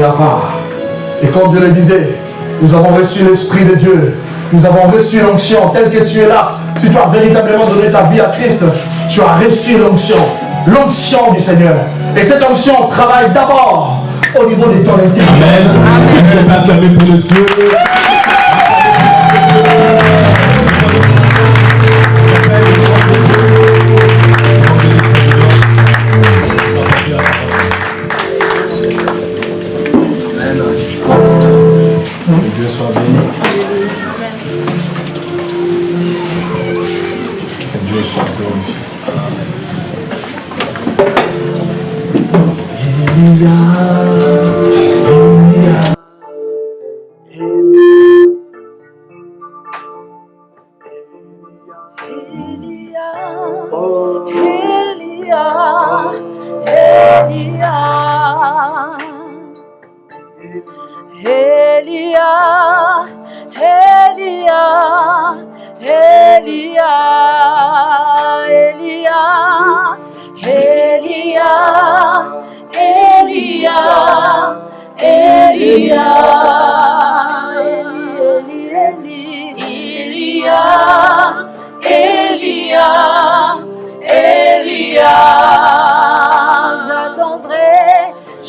Alléluia. Et comme je le disais, nous avons reçu l'Esprit de Dieu. Nous avons reçu l'onction telle que tu es là. Si tu as véritablement donné ta vie à Christ, tu as reçu l'onction. L'onction du Seigneur. Et cette onction travaille d'abord au niveau de ton intérieur. Amen. Amen. Je vais acclamer pour le Dieu. Que Dieu soit béni. Que Dieu soit glorifié.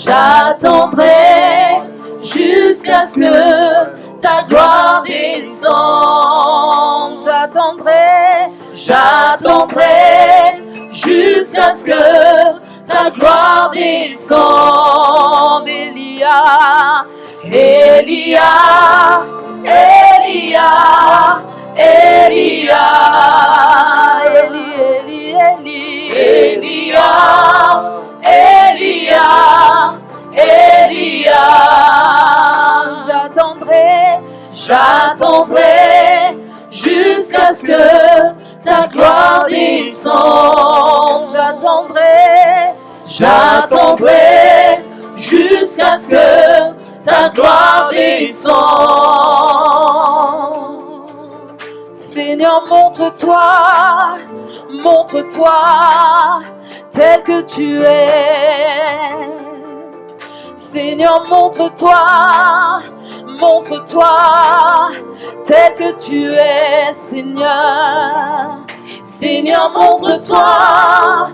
J'attendrai jusqu'à ce que ta gloire descende. J'attendrai jusqu'à ce que ta gloire descende. Elia, Elia, Elia, Elia, Eli, Eli, Eli, Elia, Elia, Elia. J'attendrai jusqu'à ce que ta gloire descende. J'attendrai jusqu'à ce que ta gloire descende. Seigneur, montre-toi tel que tu es. Seigneur, montre-toi tel que tu es, Seigneur. Seigneur, montre-toi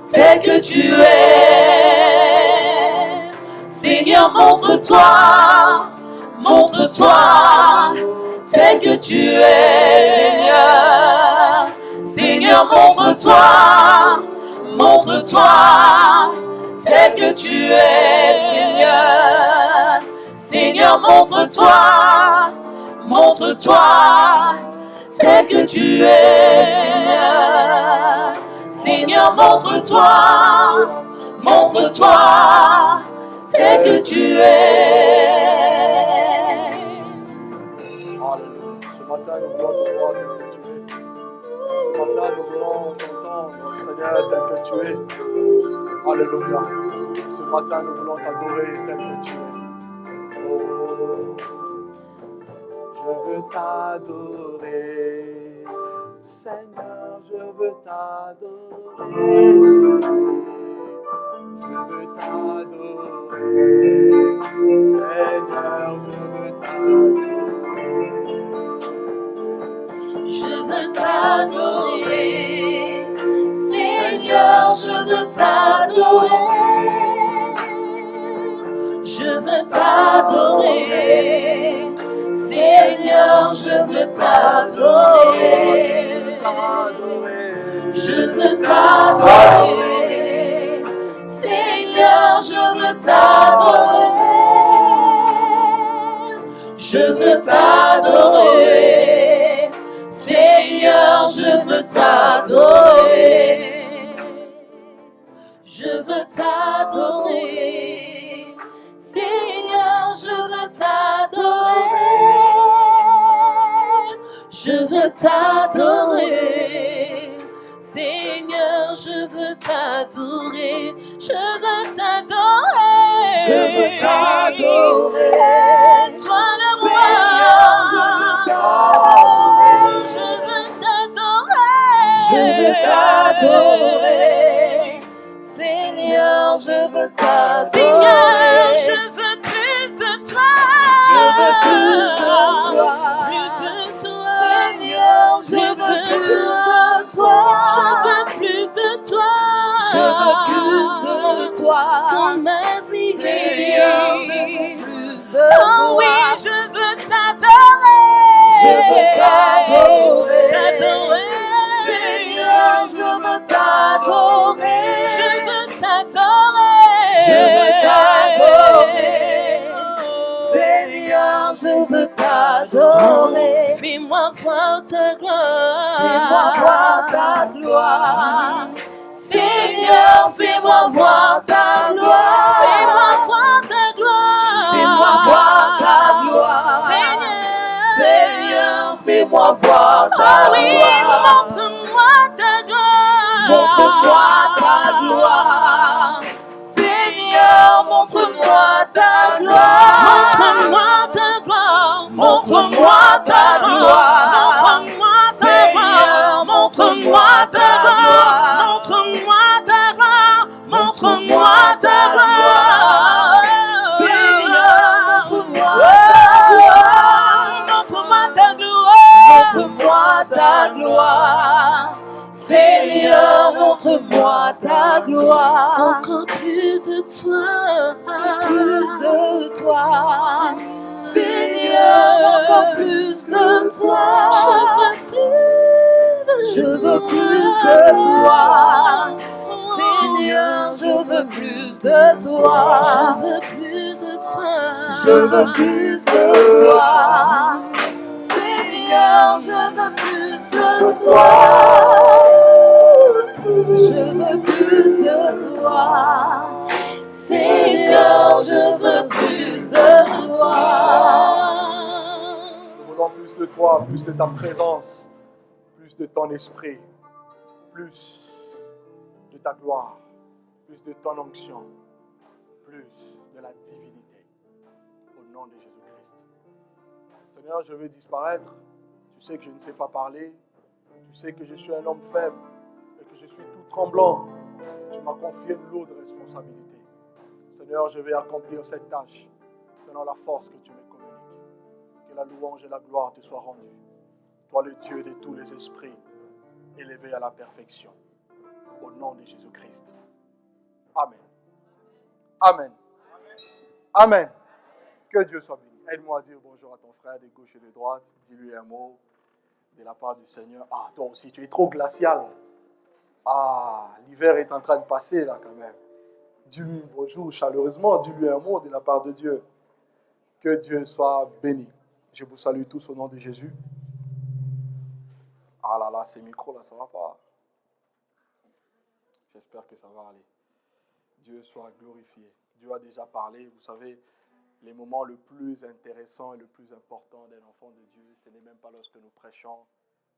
tel que tu es. Seigneur, montre-toi tel que tu es, Seigneur. Seigneur, montre-toi tel que tu es, Seigneur. Seigneur, montre-toi tel que tu es, Seigneur. Seigneur, montre-toi tel que tu es. Alléluia. Ce matin, nous voulons te voir tel que tu es. Ce matin, nous voulons t'entendre, Seigneur, tel que tu es. Alléluia. Ce matin, nous voulons t'adorer tel que tu es. Oh, je veux t'adorer. Seigneur, je veux t'adorer. Je veux t'adorer. Seigneur, je veux t'adorer. Je veux t'adorer. Seigneur, je veux t'adorer. Je veux t'adorer. Seigneur, je veux t'adorer. Je veux t'adorer. Seigneur, je veux t'adorer. Je veux t'adorer. Seigneur, je veux t'adorer. Je veux t'adorer. Seigneur, je veux t'adorer. Je veux t'adorer. Seigneur, je veux t'adorer. Je veux t'adorer. Je veux t'adorer. Toi le roi. Seigneur, je veux t'adorer. Je veux t'adorer. Seigneur, je veux t'adorer. Seigneur, t'adorer. je veux plus de toi. Je veux plus de toi. Plus de toi. Seigneur, je veux plus de toi. Je veux plus de toi. Je veux plus de toi. Dans ma vie. Seigneur, je veux plus de Oh toi. oui, je veux t'adorer. Je veux t'adorer. T'adorer. Seigneur, je veux t'adorer. Je veux t'adorer. Je veux t'adorer. Seigneur, je veux t'adorer. Fais-moi voir ta gloire. Fais-moi voir ta gloire. Seigneur, fais-moi voir ta gloire. Fais-moi voir ta gloire. Fais-moi voir ta gloire. Seigneur, fais-moi voir ta oh oui, gloire. montre-moi ta gloire. Montre-moi ta gloire. Seigneur, montre-moi ta gloire. Montre-moi ta gloire. Montre-moi ta gloire. Montre-moi ta Seigneur, gloire. montre-moi ta gloire. Montre-moi ta gloire. Montre-moi ta gloire. Seigneur, montre-moi ta gloire. Montre-moi ta gloire. Montre-moi ta gloire. Seigneur, montre-moi ta gloire. Encore plus de toi. Plus de toi. Seigneur, encore plus de toi. Je veux plus Je veux plus de toi. Seigneur, je veux plus de toi. Je veux plus de toi. Je veux plus de toi. Seigneur, je veux plus de toi. Je veux plus de toi. Seigneur, je veux plus de toi. Nous voulons plus de toi, plus de ta présence, plus de ton esprit, plus de ta gloire, plus de ton onction, plus de la divinité. Au nom de Jésus-Christ. Seigneur, je veux disparaître. Tu sais que je ne sais pas parler. Tu sais que je suis un homme faible et que je suis tout tremblant. Tu m'as confié une lourde responsabilité. Seigneur, je vais accomplir cette tâche selon la force que tu me communiques. Que la louange et la gloire te soient rendues. Toi, le Dieu de tous les esprits, élevé à la perfection. Au nom de Jésus-Christ. Amen. Amen. Amen. Que Dieu soit béni. Aide-moi à dire bonjour à ton frère de gauche et de droite. Dis-lui un mot de la part du Seigneur. Ah, toi aussi, tu es trop glacial. Ah, l'hiver est en train de passer là quand même. Dis-lui bonjour chaleureusement. Dis-lui un mot de la part de Dieu. Que Dieu soit béni. Je vous salue tous au nom de Jésus. Ah là là, ces micros là, ça va pas. J'espère que ça va aller. Dieu soit glorifié. Dieu a déjà parlé. Vous savez, les moments le plus intéressants et le plus important d'un enfant de Dieu, ce n'est même pas lorsque nous prêchons,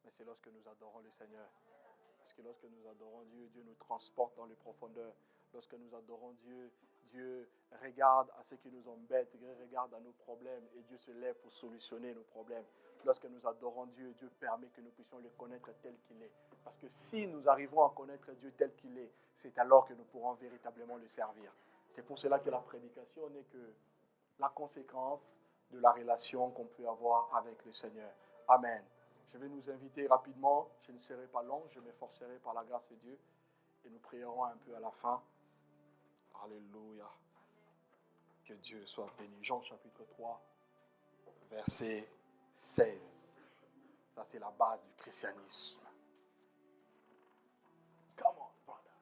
mais c'est lorsque nous adorons le Seigneur. Parce que lorsque nous adorons Dieu, Dieu nous transporte dans les profondeurs. Lorsque nous adorons Dieu, Dieu regarde à ce qui nous embête, Dieu regarde à nos problèmes et Dieu se lève pour solutionner nos problèmes. Lorsque nous adorons Dieu, Dieu permet que nous puissions le connaître tel qu'il est. Parce que si nous arrivons à connaître Dieu tel qu'il est, c'est alors que nous pourrons véritablement le servir. C'est pour cela que la prédication n'est que la conséquence de la relation qu'on peut avoir avec le Seigneur. Amen. Je vais nous inviter rapidement. Je ne serai pas long, je m'efforcerai par la grâce de Dieu. Et nous prierons un peu à la fin. Alléluia. Que Dieu soit béni. Jean chapitre 3, verset 16. Ça, c'est la base du christianisme. Come on, brother.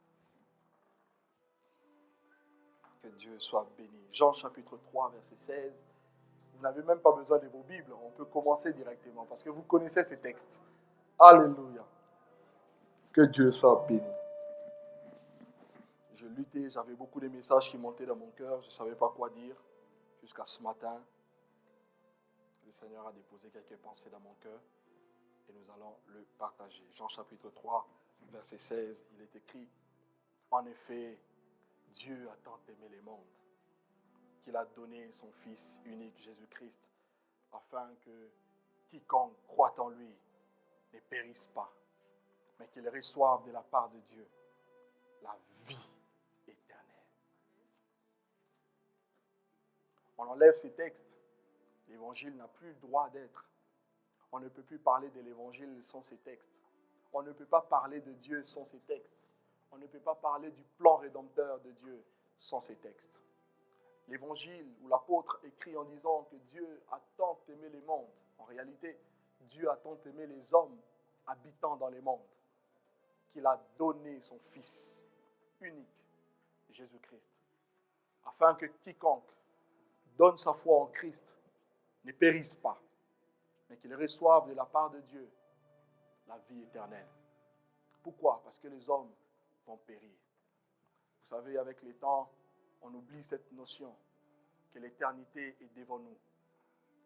Que Dieu soit béni. Jean chapitre 3, verset 16. Vous n'avez même pas besoin de vos Bibles. On peut commencer directement parce que vous connaissez ces textes. Alléluia. Que Dieu soit béni. Je luttais, j'avais beaucoup de messages qui montaient dans mon cœur. Je ne savais pas quoi dire jusqu'à ce matin. Le Seigneur a déposé quelques pensées dans mon cœur et nous allons le partager. Jean chapitre 3, verset 16, il est écrit « En effet, Dieu a tant aimé les mondes qu'il a donné son Fils unique, Jésus-Christ, afin que quiconque croit en lui ne périsse pas, mais qu'il reçoive de la part de Dieu la vie éternelle. » on enlève ces textes, l'évangile n'a plus le droit d'être. On ne peut plus parler de l'évangile sans ces textes. On ne peut pas parler de Dieu sans ces textes. On ne peut pas parler du plan rédempteur de Dieu sans ces textes. L'évangile où l'apôtre écrit en disant que Dieu a tant aimé les mondes. En réalité, Dieu a tant aimé les hommes habitant dans les mondes qu'il a donné son Fils unique, Jésus-Christ, afin que quiconque donne sa foi en Christ ne périsse pas, mais qu'il reçoive de la part de Dieu la vie éternelle. Pourquoi? Parce que les hommes vont périr. Vous savez, avec le temps, on oublie cette notion que l'éternité est devant nous.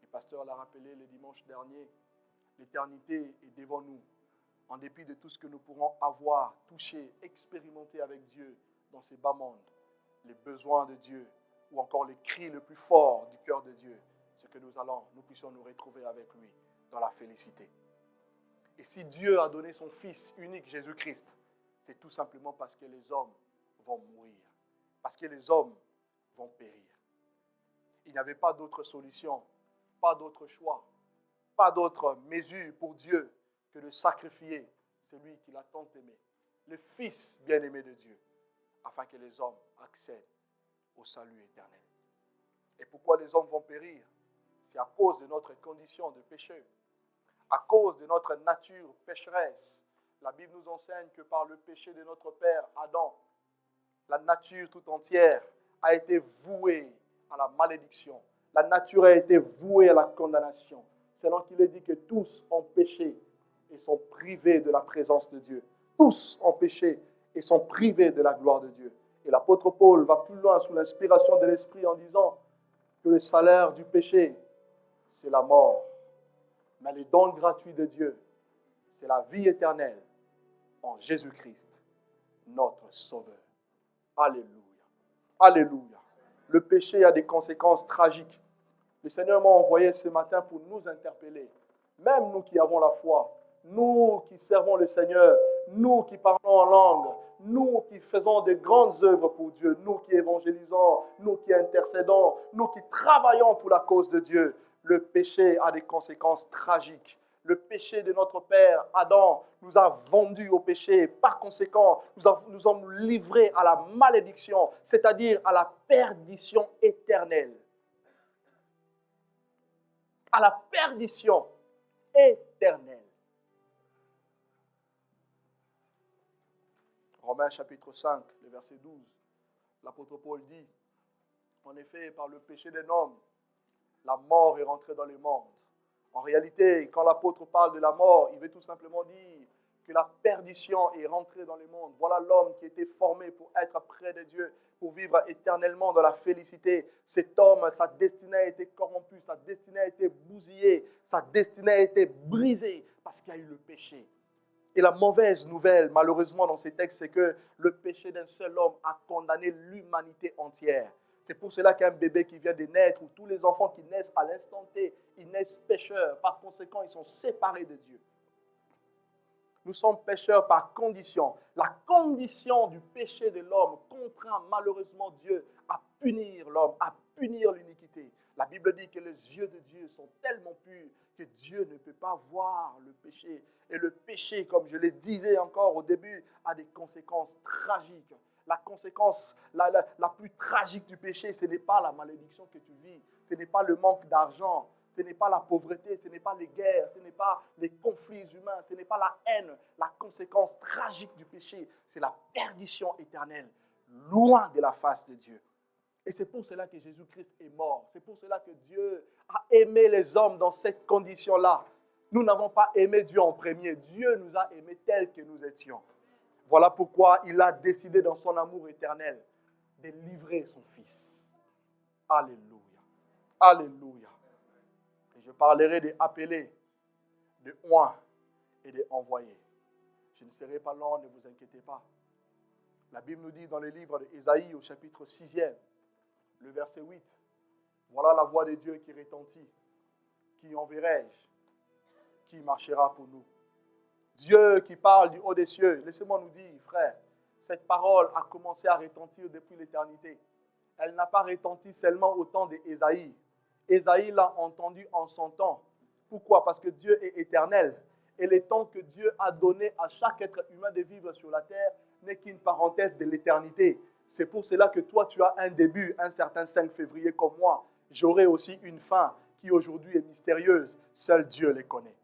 Le pasteur l'a rappelé le dimanche dernier, l'éternité est devant nous. En dépit de tout ce que nous pourrons avoir, toucher, expérimenter avec Dieu dans ces bas mondes, les besoins de Dieu ou encore les cris les plus forts du cœur de Dieu, c'est que nous puissions nous retrouver avec lui dans la félicité. Et si Dieu a donné son Fils unique, Jésus-Christ, c'est tout simplement parce que les hommes vont mourir, parce que les hommes vont périr. Il n'y avait pas d'autre solution, pas d'autre choix, pas d'autre mesure pour Dieu que de sacrifier celui qu'il a tant aimé, le Fils bien-aimé de Dieu, afin que les hommes accèdent au salut éternel. Et pourquoi les hommes vont périr? C'est à cause de notre condition de péché, à cause de notre nature pécheresse. La Bible nous enseigne que par le péché de notre père Adam, la nature tout entière a été vouée à la malédiction. La nature a été vouée à la condamnation. C'est là qu'il est dit que tous ont péché et sont privés de la présence de Dieu. Tous ont péché et sont privés de la gloire de Dieu. Et l'apôtre Paul va plus loin sous l'inspiration de l'Esprit en disant que le salaire du péché, c'est la mort. Mais le don gratuit de Dieu, c'est la vie éternelle en Jésus-Christ, notre Sauveur. Alléluia. Alléluia. Le péché a des conséquences tragiques. Le Seigneur m'a envoyé ce matin pour nous interpeller. Même nous qui avons la foi, nous qui servons le Seigneur, nous qui parlons en langue, nous qui faisons de grandes œuvres pour Dieu, nous qui évangélisons, nous qui intercédons, nous qui travaillons pour la cause de Dieu. Le péché a des conséquences tragiques. Le péché de notre père Adam nous a vendus au péché. Par conséquent, nous sommes livrés à la malédiction, c'est-à-dire à la perdition éternelle. À la perdition éternelle. Romains chapitre 5, le verset 12, l'apôtre Paul dit, en effet, par le péché d'un homme, la mort est rentrée dans le monde. En réalité, quand l'apôtre parle de la mort, il veut tout simplement dire que la perdition est rentrée dans le monde. Voilà l'homme qui était formé pour être près de Dieu, pour vivre éternellement dans la félicité. Cet homme, sa destinée a été corrompue, sa destinée a été bousillée, sa destinée a été brisée parce qu'il y a eu le péché. Et la mauvaise nouvelle, malheureusement, dans ces textes, c'est que le péché d'un seul homme a condamné l'humanité entière. C'est pour cela qu'un bébé qui vient de naître, ou tous les enfants qui naissent à l'instant T, ils naissent pécheurs. Par conséquent, ils sont séparés de Dieu. Nous sommes pécheurs par condition. La condition du péché de l'homme contraint malheureusement Dieu à punir l'homme, à punir l'iniquité. La Bible dit que les yeux de Dieu sont tellement purs que Dieu ne peut pas voir le péché. Et le péché, comme je le disais encore au début, a des conséquences tragiques. La conséquence la plus tragique du péché, ce n'est pas la malédiction que tu vis, ce n'est pas le manque d'argent, ce n'est pas la pauvreté, ce n'est pas les guerres, ce n'est pas les conflits humains, ce n'est pas la haine. La conséquence tragique du péché, c'est la perdition éternelle, loin de la face de Dieu. Et c'est pour cela que Jésus-Christ est mort. C'est pour cela que Dieu a aimé les hommes dans cette condition-là. Nous n'avons pas aimé Dieu en premier. Dieu nous a aimés tels que nous étions. Voilà pourquoi il a décidé dans son amour éternel de livrer son Fils. Alléluia. Alléluia. Et je parlerai de appeler, de oint et de envoyer. Je ne serai pas long, ne vous inquiétez pas. La Bible nous dit dans le livre d'Ésaïe au chapitre 6e, le verset 8, voilà la voix de Dieu qui retentit. Qui enverrai-je? Qui marchera pour nous? Dieu qui parle du haut des cieux. Laissez-moi nous dire, frère, cette parole a commencé à retentir depuis l'éternité. elle n'a pas retenti seulement au temps d'Ésaïe. Ésaïe l'a entendu en son temps. Pourquoi? Parce que Dieu est éternel. Et le temps que Dieu a donné à chaque être humain de vivre sur la terre n'est qu'une parenthèse de l'éternité. C'est pour cela que toi, tu as un début, un certain 5 février comme moi. J'aurai aussi une fin qui aujourd'hui est mystérieuse. Seul Dieu les connaît.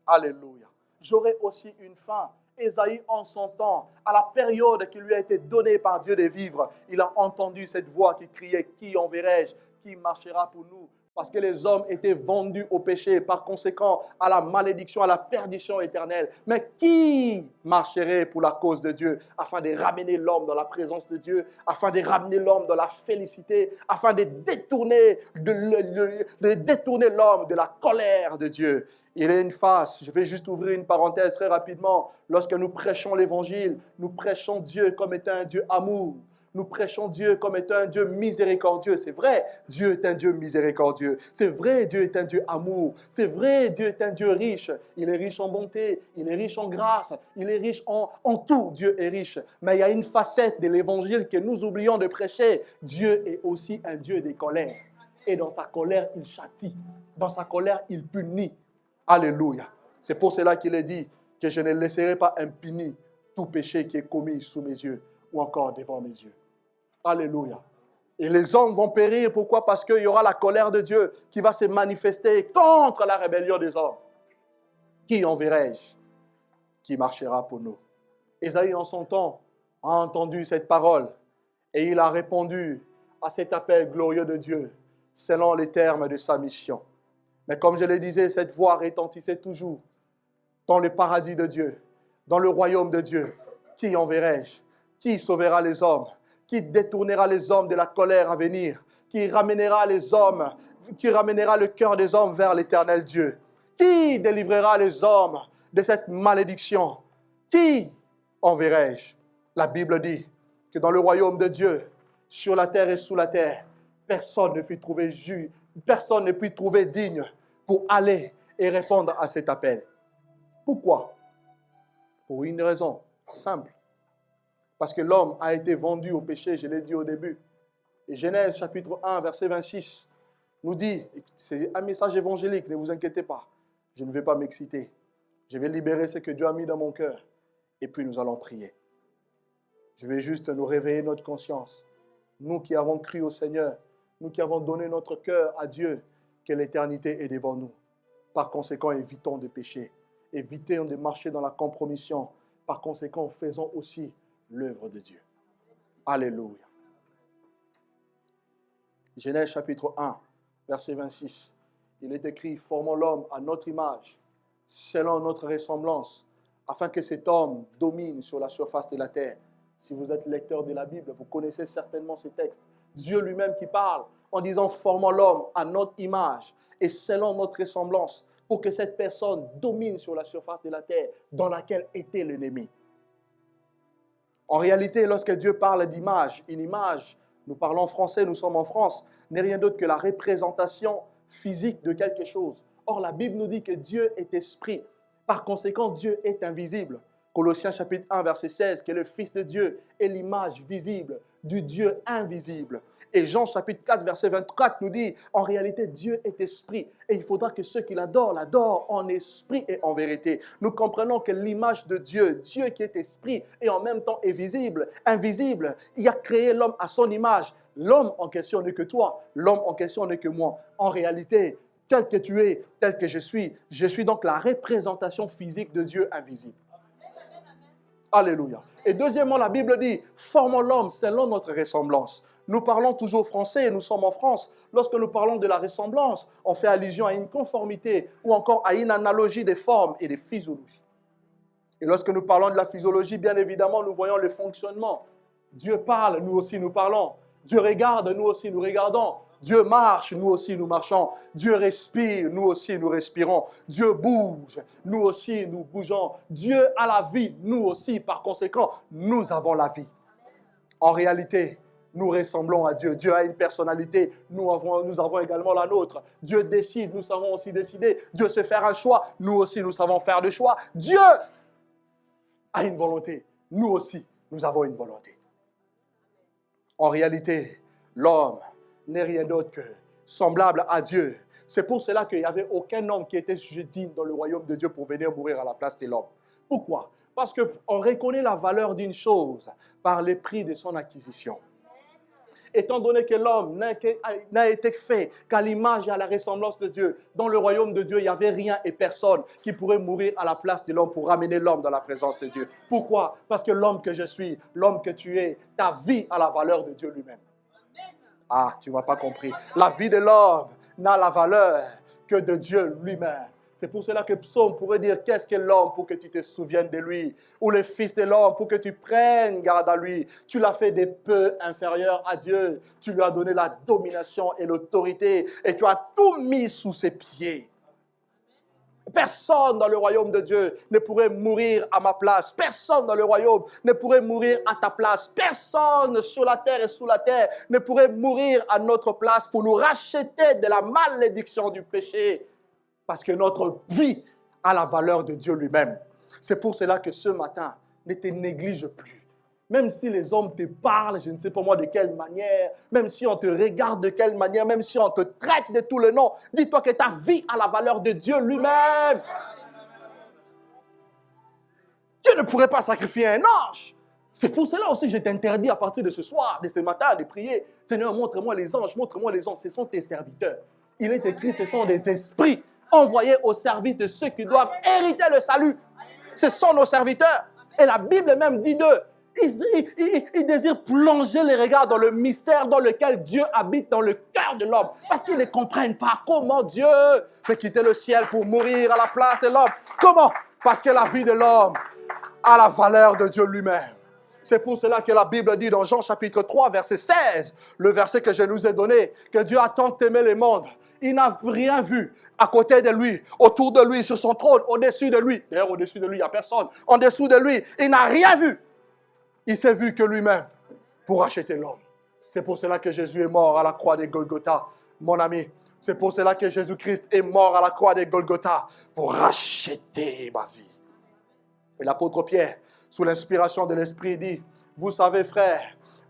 Alléluia. J'aurai aussi une fin. Ésaïe, en son temps, à la période qui lui a été donnée par Dieu de vivre, il a entendu cette voix qui criait « Qui enverrai-je? Qui marchera pour nous ?» Parce que les hommes étaient vendus au péché, par conséquent à la malédiction, à la perdition éternelle. Mais qui marcherait pour la cause de Dieu, afin de ramener l'homme dans la présence de Dieu, afin de ramener l'homme dans la félicité, afin de détourner l'homme de la colère de Dieu? Il y a une face, je vais juste ouvrir une parenthèse très rapidement. Lorsque nous prêchons l'évangile, nous prêchons Dieu comme étant un Dieu amour. Nous prêchons Dieu comme étant un Dieu miséricordieux. C'est vrai, Dieu est un Dieu miséricordieux. C'est vrai, Dieu est un Dieu amour. C'est vrai, Dieu est un Dieu riche. Il est riche en bonté, il est riche en grâce, il est riche en tout. Dieu est riche. Mais il y a une facette de l'évangile que nous oublions de prêcher. Dieu est aussi un Dieu des colères. Et dans sa colère, il châtie. Dans sa colère, il punit. Alléluia. C'est pour cela qu'il est dit que je ne laisserai pas impuni tout péché qui est commis sous mes yeux ou encore devant mes yeux. Alléluia. Et les hommes vont périr. Pourquoi? Parce qu'il y aura la colère de Dieu qui va se manifester contre la rébellion des hommes. Qui enverrai-je? Qui marchera pour nous? Ésaïe, en son temps, a entendu cette parole et il a répondu à cet appel glorieux de Dieu selon les termes de sa mission. Mais comme je le disais, cette voix retentissait toujours dans le paradis de Dieu, dans le royaume de Dieu. Qui enverrai-je? Qui sauvera les hommes? Qui détournera les hommes de la colère à venir? Qui ramènera les hommes, qui ramènera le cœur des hommes vers l'éternel Dieu? Qui délivrera les hommes de cette malédiction? Qui enverrai-je? La Bible dit que dans le royaume de Dieu, sur la terre et sous la terre, personne ne fut trouvé juste, personne ne put trouver digne pour aller et répondre à cet appel. Pourquoi? Pour une raison simple. Parce que l'homme a été vendu au péché, je l'ai dit au début. Et Genèse chapitre 1, verset 26, nous dit, c'est un message évangélique, ne vous inquiétez pas, je ne vais pas m'exciter. Je vais libérer ce que Dieu a mis dans mon cœur. Et puis nous allons prier. Je vais juste nous réveiller notre conscience. Nous qui avons cru au Seigneur, nous qui avons donné notre cœur à Dieu, que l'éternité est devant nous. Par conséquent, évitons de pécher. Évitons de marcher dans la compromission. Par conséquent, faisons aussi l'œuvre de Dieu. Alléluia. Genèse chapitre 1, verset 26. Il est écrit, formons l'homme à notre image, selon notre ressemblance, afin que cet homme domine sur la surface de la terre. Si vous êtes lecteur de la Bible, vous connaissez certainement ces textes. Dieu lui-même qui parle en disant, formons l'homme à notre image et selon notre ressemblance, pour que cette personne domine sur la surface de la terre dans laquelle était l'ennemi. En réalité, lorsque Dieu parle d'image, une image, nous parlons français, nous sommes en France, n'est rien d'autre que la représentation physique de quelque chose. Or, la Bible nous dit que Dieu est esprit. Par conséquent, Dieu est invisible. Colossiens chapitre 1, verset 16, que le Fils de Dieu est l'image visible du Dieu invisible. Et Jean chapitre 4, verset 24 nous dit, en réalité, Dieu est esprit. Et il faudra que ceux qui l'adorent, l'adorent en esprit et en vérité. Nous comprenons que l'image de Dieu, Dieu qui est esprit et en même temps est visible, invisible, il a créé l'homme à son image. L'homme en question n'est que toi, l'homme en question n'est que moi. En réalité, tel que tu es, tel que je suis donc la représentation physique de Dieu invisible. Alléluia. Et deuxièmement, la Bible dit, formons l'homme selon notre ressemblance. Nous parlons toujours français, nous sommes en France. Lorsque nous parlons de la ressemblance, on fait allusion à une conformité ou encore à une analogie des formes et des physiologies. Et lorsque nous parlons de la physiologie, bien évidemment, nous voyons le fonctionnement. Dieu parle, nous aussi nous parlons. Dieu regarde, nous aussi nous regardons. Dieu marche, nous aussi nous marchons. Dieu respire, nous aussi nous respirons. Dieu bouge, nous aussi nous bougeons. Dieu a la vie, nous aussi. Par conséquent, nous avons la vie. En réalité, nous ressemblons à Dieu. Dieu a une personnalité, nous avons également la nôtre. Dieu décide, nous savons aussi décider. Dieu sait faire un choix, nous aussi nous savons faire des choix. Dieu a une volonté, nous aussi nous avons une volonté. En réalité, L'homme n'est rien d'autre que semblable à Dieu. C'est pour cela qu'il n'y avait aucun homme qui était jugé digne dans le royaume de Dieu pour venir mourir à la place de l'homme. Pourquoi? Parce qu'on reconnaît la valeur d'une chose par les prix de son acquisition. Étant donné que l'homme n'a été fait qu'à l'image et à la ressemblance de Dieu, dans le royaume de Dieu, il n'y avait rien et personne qui pourrait mourir à la place de l'homme pour ramener l'homme dans la présence de Dieu. Pourquoi? Parce que l'homme que je suis, l'homme que tu es, ta vie a la valeur de Dieu lui-même. Ah, tu ne m'as pas compris. La vie de l'homme n'a la valeur que de Dieu lui-même. C'est pour cela que Psaume pourrait dire, qu'est-ce que l'homme pour que tu te souviennes de lui? Ou le fils de l'homme pour que tu prennes garde à lui? Tu l'as fait des peu inférieurs à Dieu. Tu lui as donné la domination et l'autorité et tu as tout mis sous ses pieds. Personne dans le royaume de Dieu ne pourrait mourir à ma place. Personne dans le royaume ne pourrait mourir à ta place. Personne sur la terre et sous la terre ne pourrait mourir à notre place pour nous racheter de la malédiction du péché. Parce que notre vie a la valeur de Dieu lui-même. C'est pour cela que ce matin, ne te néglige plus. Même si les hommes te parlent, je ne sais pas moi de quelle manière, même si on te regarde de quelle manière, même si on te traite de tous les noms, dis-toi que ta vie a la valeur de Dieu lui-même. Dieu ne pourrait pas sacrifier un ange. C'est pour cela aussi que je t'interdis à partir de ce soir, de ce matin, de prier. Seigneur, montre-moi les anges, montre-moi les anges. Ce sont tes serviteurs. Il est écrit, ce sont des esprits envoyés au service de ceux qui doivent hériter le salut. Ce sont nos serviteurs. Et la Bible même dit d'eux, ils désirent plonger les regards dans le mystère dans lequel Dieu habite dans le cœur de l'homme. Parce qu'ils ne comprennent pas comment Dieu peut quitter le ciel pour mourir à la place de l'homme. Comment? Parce que la vie de l'homme a la valeur de Dieu lui-même. C'est pour cela que la Bible dit dans Jean chapitre 3, verset 16, le verset que je nous ai donné, que Dieu a tant aimé le monde. Il n'a rien vu à côté de lui, autour de lui, sur son trône, au-dessus de lui. D'ailleurs, au-dessus de lui, il n'y a personne. En dessous de lui, il n'a rien vu. Il s'est vu que lui-même pour racheter l'homme. C'est pour cela que Jésus est mort à la croix de Golgotha, mon ami. C'est pour cela que Jésus-Christ est mort à la croix de Golgotha pour racheter ma vie. Et l'apôtre Pierre, sous l'inspiration de l'Esprit, dit, vous savez, frères,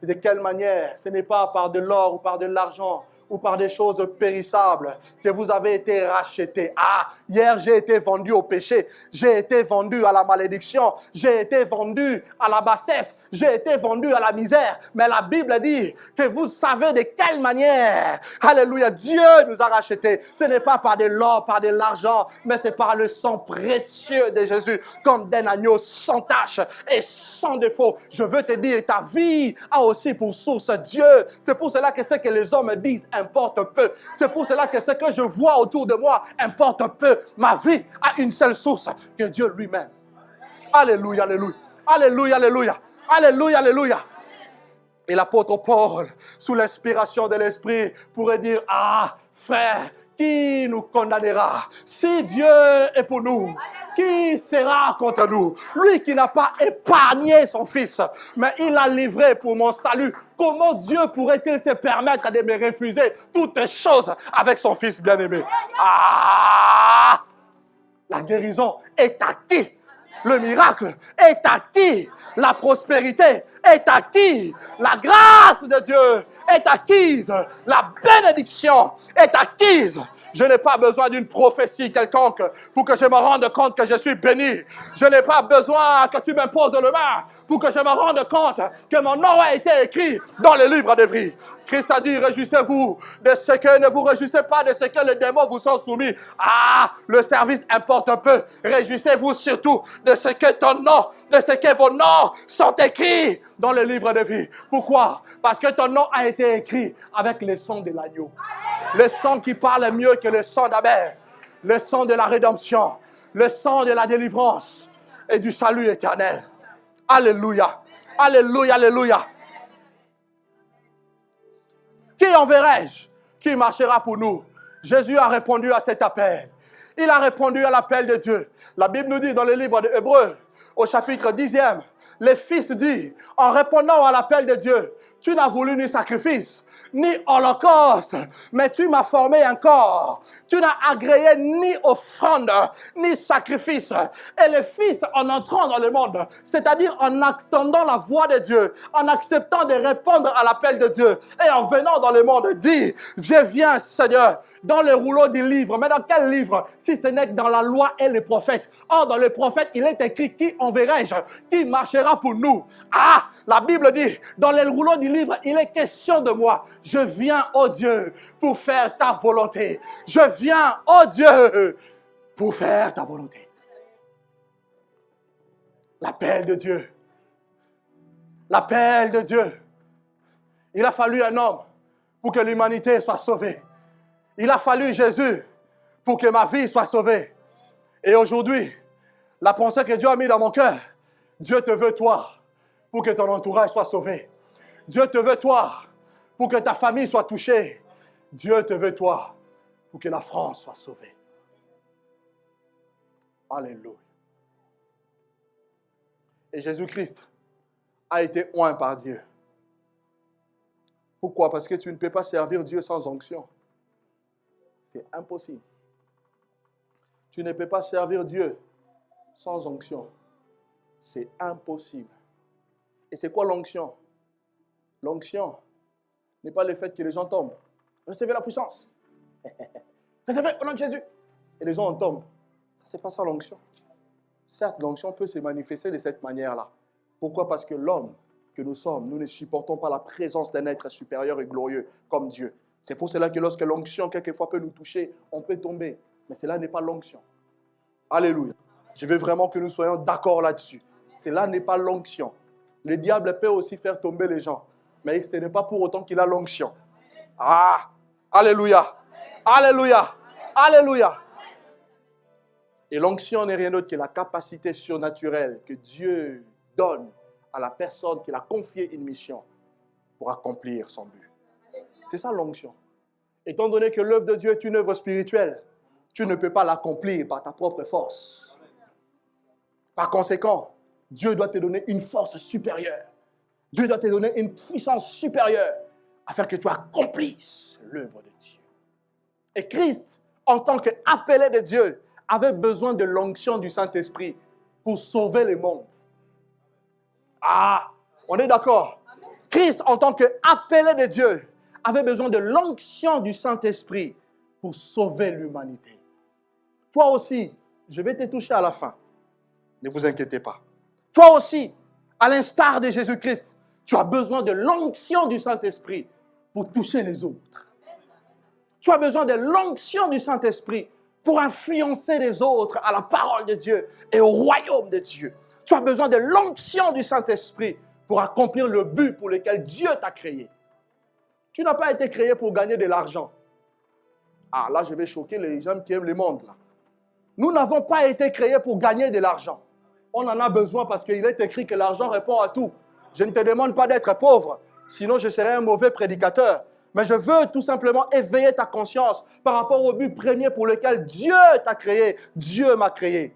de quelle manière, ce n'est pas par de l'or ou par de l'argent, ou par des choses périssables que vous avez été rachetés. Ah, hier j'ai été vendu au péché, j'ai été vendu à la malédiction, j'ai été vendu à la bassesse, j'ai été vendu à la misère. Mais la Bible dit que vous savez de quelle manière, alléluia, Dieu nous a rachetés. Ce n'est pas par de l'or, par de l'argent, mais c'est par le sang précieux de Jésus, comme d'un agneau sans tache et sans défaut. Je veux te dire, ta vie a aussi pour source Dieu. C'est pour cela que ce que les hommes disent importe peu. C'est pour cela que ce que je vois autour de moi importe peu. Ma vie a une seule source, que Dieu lui-même. Alléluia, alléluia. Alléluia, alléluia. Alléluia, alléluia. Et l'apôtre Paul, sous l'inspiration de l'Esprit, pourrait dire, ah, frère, qui nous condamnera? Si Dieu est pour nous, qui sera contre nous? Lui qui n'a pas épargné son fils, mais il l'a livré pour mon salut. Comment Dieu pourrait-il se permettre de me refuser toutes choses avec son fils bien-aimé? Ah! La guérison est acquise. Le miracle est acquis. La prospérité est acquise. La grâce de Dieu est acquise. La bénédiction est acquise. Je n'ai pas besoin d'une prophétie quelconque pour que je me rende compte que je suis béni. Je n'ai pas besoin que tu m'imposes le main pour que je me rende compte que mon nom a été écrit dans le livre de vie. Christ a dit, réjouissez-vous de ce que, ne vous réjouissez pas de ce que les démons vous sont soumis. Ah, le service importe peu. Réjouissez-vous surtout de ce que ton nom, de ce que vos noms sont écrits dans le livre de vie. Pourquoi? Parce que ton nom a été écrit avec le sang de l'agneau. Le sang qui parle mieux que le sang d'Abel. Le sang de la rédemption. Le sang de la délivrance et du salut éternel. Alléluia. Alléluia, alléluia. Qui enverrai-je? Qui marchera pour nous? Jésus a répondu à cet appel. Il a répondu à l'appel de Dieu. La Bible nous dit dans le livre de Hébreux, au chapitre 10e, le Fils dit, en répondant à l'appel de Dieu, tu n'as voulu ni sacrifice, ni holocauste, mais tu m'as formé un corps. Tu n'as agréé ni offrande, ni sacrifice. Et le Fils, en entrant dans le monde, c'est-à-dire en attendant la voix de Dieu, en acceptant de répondre à l'appel de Dieu, et en venant dans le monde, dit, je viens, Seigneur, dans le rouleau du livre. Mais dans quel livre? Si ce n'est que dans la loi et les prophètes. Or, dans les prophètes, il est écrit, qui enverrai-je? Qui marchera pour nous? Ah, la Bible dit, dans le rouleau du livre, il est question de moi. Je viens, oh Dieu, pour faire ta volonté. Je viens, oh Dieu, pour faire ta volonté. L'appel de Dieu. L'appel de Dieu. Il a fallu un homme pour que l'humanité soit sauvée. Il a fallu Jésus pour que ma vie soit sauvée. Et aujourd'hui, la pensée que Dieu a mise dans mon cœur, Dieu te veut toi pour que ton entourage soit sauvé. Dieu te veut toi pour que ta famille soit touchée. Dieu te veut toi pour que la France soit sauvée. Alléluia. Et Jésus-Christ a été oint par Dieu. Pourquoi? Parce que tu ne peux pas servir Dieu sans onction. C'est impossible. Tu ne peux pas servir Dieu sans onction. C'est impossible. Et c'est quoi l'onction? L'onction n'est pas le fait que les gens tombent. Recevez la puissance. Recevez au nom de Jésus. Et les gens en tombent. Ça, c'est pas ça l'onction. Certes, l'onction peut se manifester de cette manière-là. Pourquoi? Parce que l'homme que nous sommes, nous ne supportons pas la présence d'un être supérieur et glorieux comme Dieu. C'est pour cela que lorsque l'onction, quelquefois, peut nous toucher, on peut tomber. Mais cela n'est pas l'onction. Alléluia. Je veux vraiment que nous soyons d'accord là-dessus. Cela n'est pas l'onction. Le diable peut aussi faire tomber les gens. Mais ce n'est pas pour autant qu'il a l'onction. Ah! Alléluia! Alléluia! Alléluia! Et l'onction n'est rien d'autre que la capacité surnaturelle que Dieu donne à la personne qu'il a confié une mission pour accomplir son but. C'est ça l'onction. Étant donné que l'œuvre de Dieu est une œuvre spirituelle, tu ne peux pas l'accomplir par ta propre force. Par conséquent, Dieu doit te donner une force supérieure. Dieu doit te donner une puissance supérieure afin que tu accomplisses l'œuvre de Dieu. Et Christ, en tant qu'appelé de Dieu, avait besoin de l'onction du Saint-Esprit pour sauver le monde. Ah, on est d'accord? Christ, en tant qu'appelé de Dieu, avait besoin de l'onction du Saint-Esprit pour sauver l'humanité. Toi aussi, je vais te toucher à la fin. Ne vous inquiétez pas. Toi aussi, à l'instar de Jésus-Christ, tu as besoin de l'onction du Saint-Esprit pour toucher les autres. Tu as besoin de l'onction du Saint-Esprit pour influencer les autres à la parole de Dieu et au royaume de Dieu. Tu as besoin de l'onction du Saint-Esprit pour accomplir le but pour lequel Dieu t'a créé. Tu n'as pas été créé pour gagner de l'argent. Ah, là, je vais choquer les gens qui aiment le monde. Là. Nous n'avons pas été créés pour gagner de l'argent. On en a besoin parce qu'il est écrit que l'argent répond à tout. Je ne te demande pas d'être pauvre, sinon je serais un mauvais prédicateur. Mais je veux tout simplement éveiller ta conscience par rapport au but premier pour lequel Dieu t'a créé. Dieu m'a créé.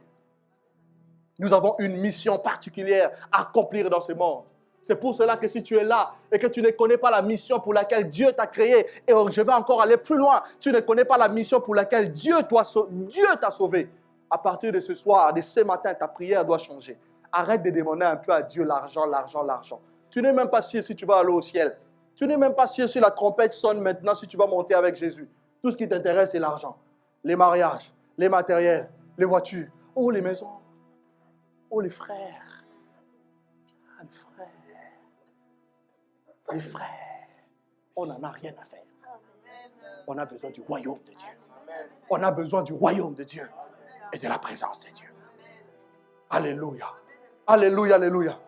Nous avons une mission particulière à accomplir dans ce monde. C'est pour cela que si tu es là et que tu ne connais pas la mission pour laquelle Dieu t'a créé, et je vais encore aller plus loin, tu ne connais pas la mission pour laquelle Dieu t'a sauvé. À partir de ce soir, de ce matin, ta prière doit changer. Arrête de demander un peu à Dieu l'argent, l'argent, l'argent. Tu n'es même pas sûr si tu vas aller au ciel. Tu n'es même pas sûr si la trompette sonne maintenant, si tu vas monter avec Jésus. Tout ce qui t'intéresse, c'est l'argent. Les mariages, les matériels, les voitures. Oh, les maisons. Oh, les frères. Ah, les frères. Les frères. On n'en a rien à faire. On a besoin du royaume de Dieu. On a besoin du royaume de Dieu et de la présence de Dieu. Alléluia. Alléluia, alléluia.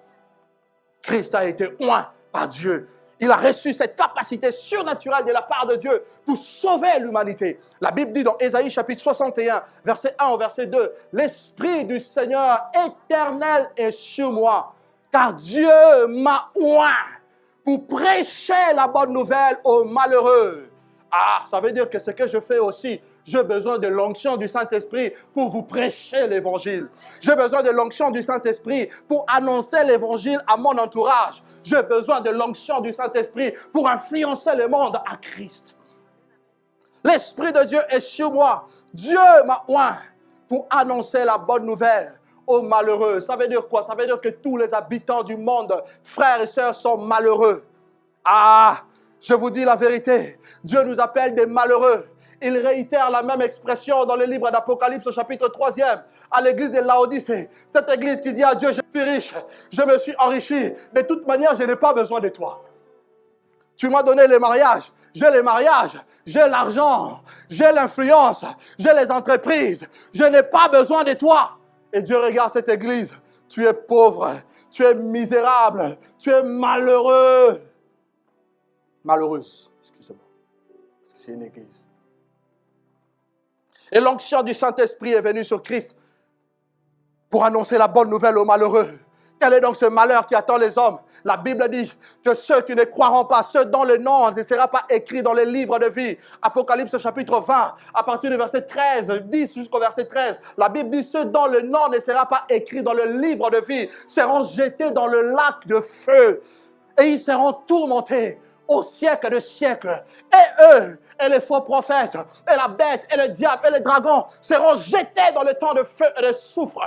Christ a été oint par Dieu. Il a reçu cette capacité surnaturelle de la part de Dieu pour sauver l'humanité. La Bible dit dans Ésaïe chapitre 61, verset 1 au verset 2, « L'Esprit du Seigneur éternel est sur moi, car Dieu m'a oint pour prêcher la bonne nouvelle aux malheureux. » Ah, ça veut dire que ce que je fais aussi J'ai besoin de l'onction du Saint-Esprit pour vous prêcher l'évangile. J'ai besoin de l'onction du Saint-Esprit pour annoncer l'évangile à mon entourage. J'ai besoin de l'onction du Saint-Esprit pour influencer le monde à Christ. L'Esprit de Dieu est sur moi. Dieu m'a oint pour annoncer la bonne nouvelle aux malheureux. Ça veut dire quoi? Ça veut dire que tous les habitants du monde, frères et sœurs, sont malheureux. Ah, je vous dis la vérité. Dieu nous appelle des malheureux. Il réitère la même expression dans le livre d'Apocalypse au chapitre 3e à l'église de Laodicée. Cette église qui dit à Dieu, je suis riche, je me suis enrichi. De toute manière, je n'ai pas besoin de toi. Tu m'as donné les mariages. J'ai les mariages, j'ai l'argent, j'ai l'influence, j'ai les entreprises. Je n'ai pas besoin de toi. Et Dieu regarde cette église. Tu es pauvre, tu es misérable, tu es malheureux. Malheureuse, excusez-moi, parce que c'est une église. Et l'onction du Saint-Esprit est venue sur Christ pour annoncer la bonne nouvelle aux malheureux. Quel est donc ce malheur qui attend les hommes? La Bible dit que ceux qui ne croiront pas, ceux dont le nom ne sera pas écrit dans les livres de vie. Apocalypse chapitre 20, à partir du verset 13, 10 jusqu'au verset 13. La Bible dit ceux dont le nom ne sera pas écrit dans le livre de vie seront jetés dans le lac de feu et ils seront tourmentés au siècle de siècles. Et eux, et les faux prophètes, et la bête, et le diable, et les dragons seront jetés dans le temps de feu et de soufre,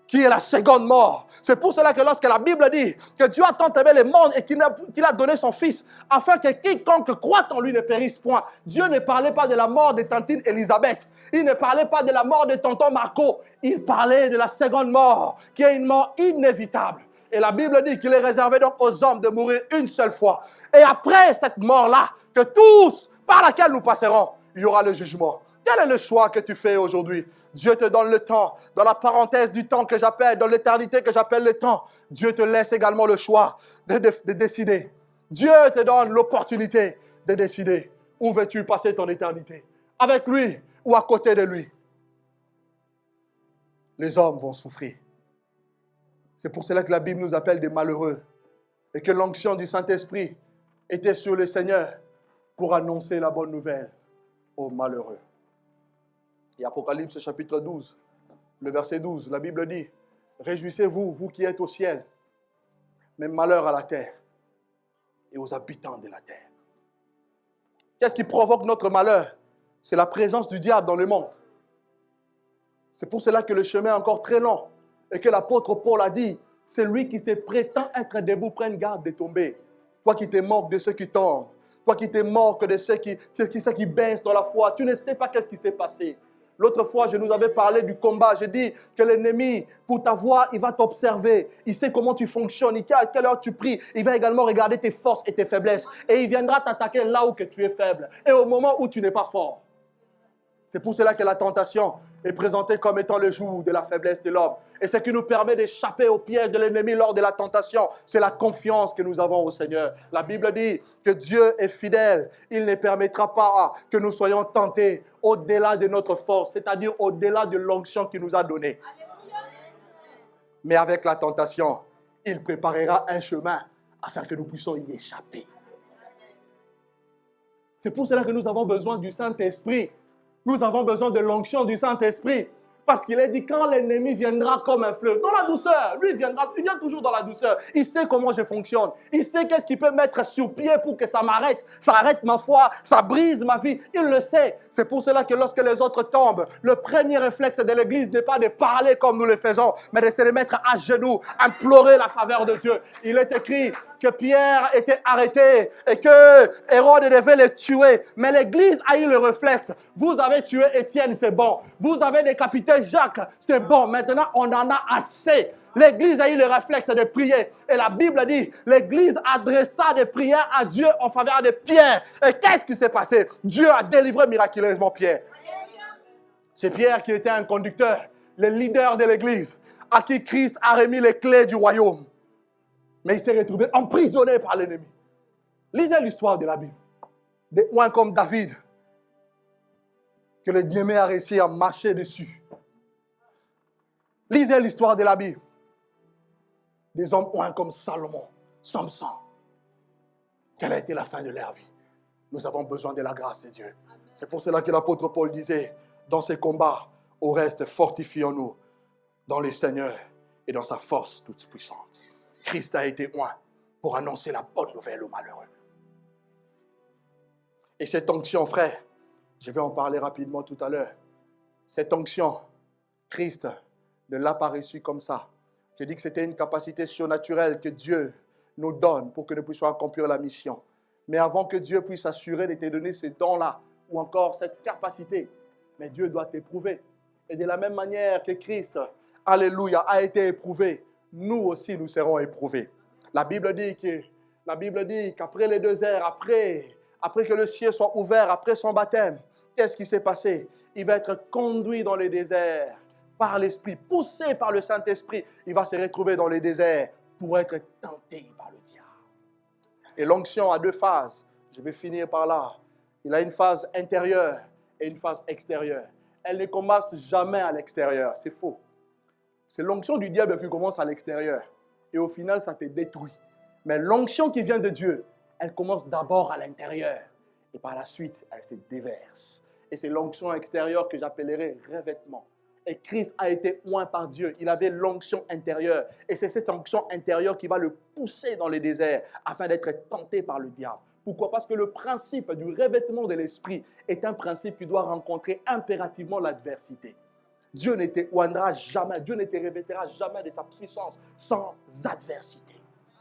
qui est la seconde mort. C'est pour cela que lorsque la Bible dit que Dieu a tant aimé le monde et qu'il a donné son Fils, afin que quiconque croit en lui ne périsse point. Dieu ne parlait pas de la mort de tantine Élisabeth. Il ne parlait pas de la mort de tonton Marco. Il parlait de la seconde mort, qui est une mort inévitable. Et la Bible dit qu'il est réservé donc aux hommes de mourir une seule fois. Et après cette mort-là, que tous, par laquelle nous passerons, il y aura le jugement. Quel est le choix que tu fais aujourd'hui? Dieu te donne le temps, dans la parenthèse du temps que j'appelle, dans l'éternité que j'appelle le temps. Dieu te laisse également le choix de décider. Dieu te donne l'opportunité de décider où veux-tu passer ton éternité. Avec lui ou à côté de lui. Les hommes vont souffrir. C'est pour cela que la Bible nous appelle des malheureux et que l'onction du Saint-Esprit était sur le Seigneur pour annoncer la bonne nouvelle aux malheureux. Et Apocalypse chapitre 12, le verset 12, la Bible dit « Réjouissez-vous, vous qui êtes au ciel, mais malheur à la terre et aux habitants de la terre. » Qu'est-ce qui provoque notre malheur? C'est la présence du diable dans le monde. C'est pour cela que le chemin est encore très long. Et que l'apôtre Paul a dit, celui qui se prétend être debout, prenne garde de tomber. Toi qui te moques de ceux qui tombent. Toi qui te moques de ceux qui baissent dans la foi. Tu ne sais pas qu'est-ce qui s'est passé. L'autre fois, je nous avais parlé du combat. J'ai dit que l'ennemi, pour ta voix, il va t'observer. Il sait comment tu fonctionnes. Il sait à quelle heure tu pries. Il va également regarder tes forces et tes faiblesses. Et il viendra t'attaquer là où que tu es faible. Et au moment où tu n'es pas fort. C'est pour cela que la tentation est présentée comme étant le jour de la faiblesse de l'homme. Et ce qui nous permet d'échapper au piège de l'ennemi lors de la tentation, c'est la confiance que nous avons au Seigneur. La Bible dit que Dieu est fidèle. Il ne permettra pas que nous soyons tentés au-delà de notre force, c'est-à-dire au-delà de l'onction qu'il nous a donnée. Mais avec la tentation, il préparera un chemin afin que nous puissions y échapper. C'est pour cela que nous avons besoin du Saint-Esprit. Nous avons besoin de l'onction du Saint-Esprit. Parce qu'il est dit, quand l'ennemi viendra comme un fleuve, dans la douceur, lui il vient toujours dans la douceur. Il sait comment je fonctionne. Il sait qu'est-ce qu'il peut mettre sur pied pour que ça m'arrête. Ça arrête ma foi, ça brise ma vie. Il le sait. C'est pour cela que lorsque les autres tombent, le premier réflexe de l'Église n'est pas de parler comme nous le faisons, mais de se mettre à genoux, implorer la faveur de Dieu. Il est écrit que Pierre était arrêté et que Hérode devait le tuer. Mais l'Église a eu le réflexe. Vous avez tué Étienne, c'est bon. Vous avez décapité Jacques, c'est bon. Maintenant, on en a assez. L'Église a eu le réflexe de prier. Et la Bible dit, l'Église adressa des prières à Dieu en faveur de Pierre. Et qu'est-ce qui s'est passé? Dieu a délivré miraculeusement Pierre. C'est Pierre qui était un conducteur, le leader de l'Église, à qui Christ a remis les clés du royaume. Mais il s'est retrouvé emprisonné par l'ennemi. Lisez l'histoire de la Bible. Des oins comme David, que le diable a réussi à marcher dessus. Lisez l'histoire de la Bible. Des hommes oints comme Salomon, Samson. Quelle a été la fin de leur vie? Nous avons besoin de la grâce de Dieu. C'est pour cela que l'apôtre Paul disait, dans ces combats, au reste, fortifions-nous dans le Seigneur et dans sa force toute puissante. Christ a été oint pour annoncer la bonne nouvelle aux malheureux. Et cette onction, frère, je vais en parler rapidement tout à l'heure. Cette onction, Christ ne l'a pas reçue comme ça. J'ai dit que c'était une capacité surnaturelle que Dieu nous donne pour que nous puissions accomplir la mission. Mais avant que Dieu puisse assurer de te donner ce don-là, ou encore cette capacité, mais Dieu doit t'éprouver. Et de la même manière que Christ, alléluia, a été éprouvé, nous aussi nous serons éprouvés. La Bible dit qu'après les 2 heures, après que le ciel soit ouvert, après son baptême, qu'est-ce qui s'est passé? Il va être conduit dans les déserts par l'Esprit, poussé par le Saint-Esprit. Il va se retrouver dans les déserts pour être tenté par le diable. Et l'onction a 2 phases. Je vais finir par là. Il a une phase intérieure et une phase extérieure. Elle ne commence jamais à l'extérieur. C'est faux. C'est l'onction du diable qui commence à l'extérieur. Et au final, ça te détruit. Mais l'onction qui vient de Dieu, elle commence d'abord à l'intérieur. Et par la suite, elle se déverse. Et c'est l'onction extérieure que j'appellerai revêtement. Et Christ a été oint par Dieu. Il avait l'onction intérieure. Et c'est cette onction intérieure qui va le pousser dans les déserts afin d'être tenté par le diable. Pourquoi? Parce que le principe du revêtement de l'esprit est un principe qui doit rencontrer impérativement l'adversité. Dieu ne te oindra jamais, Dieu ne te revêtira jamais de sa puissance sans adversité.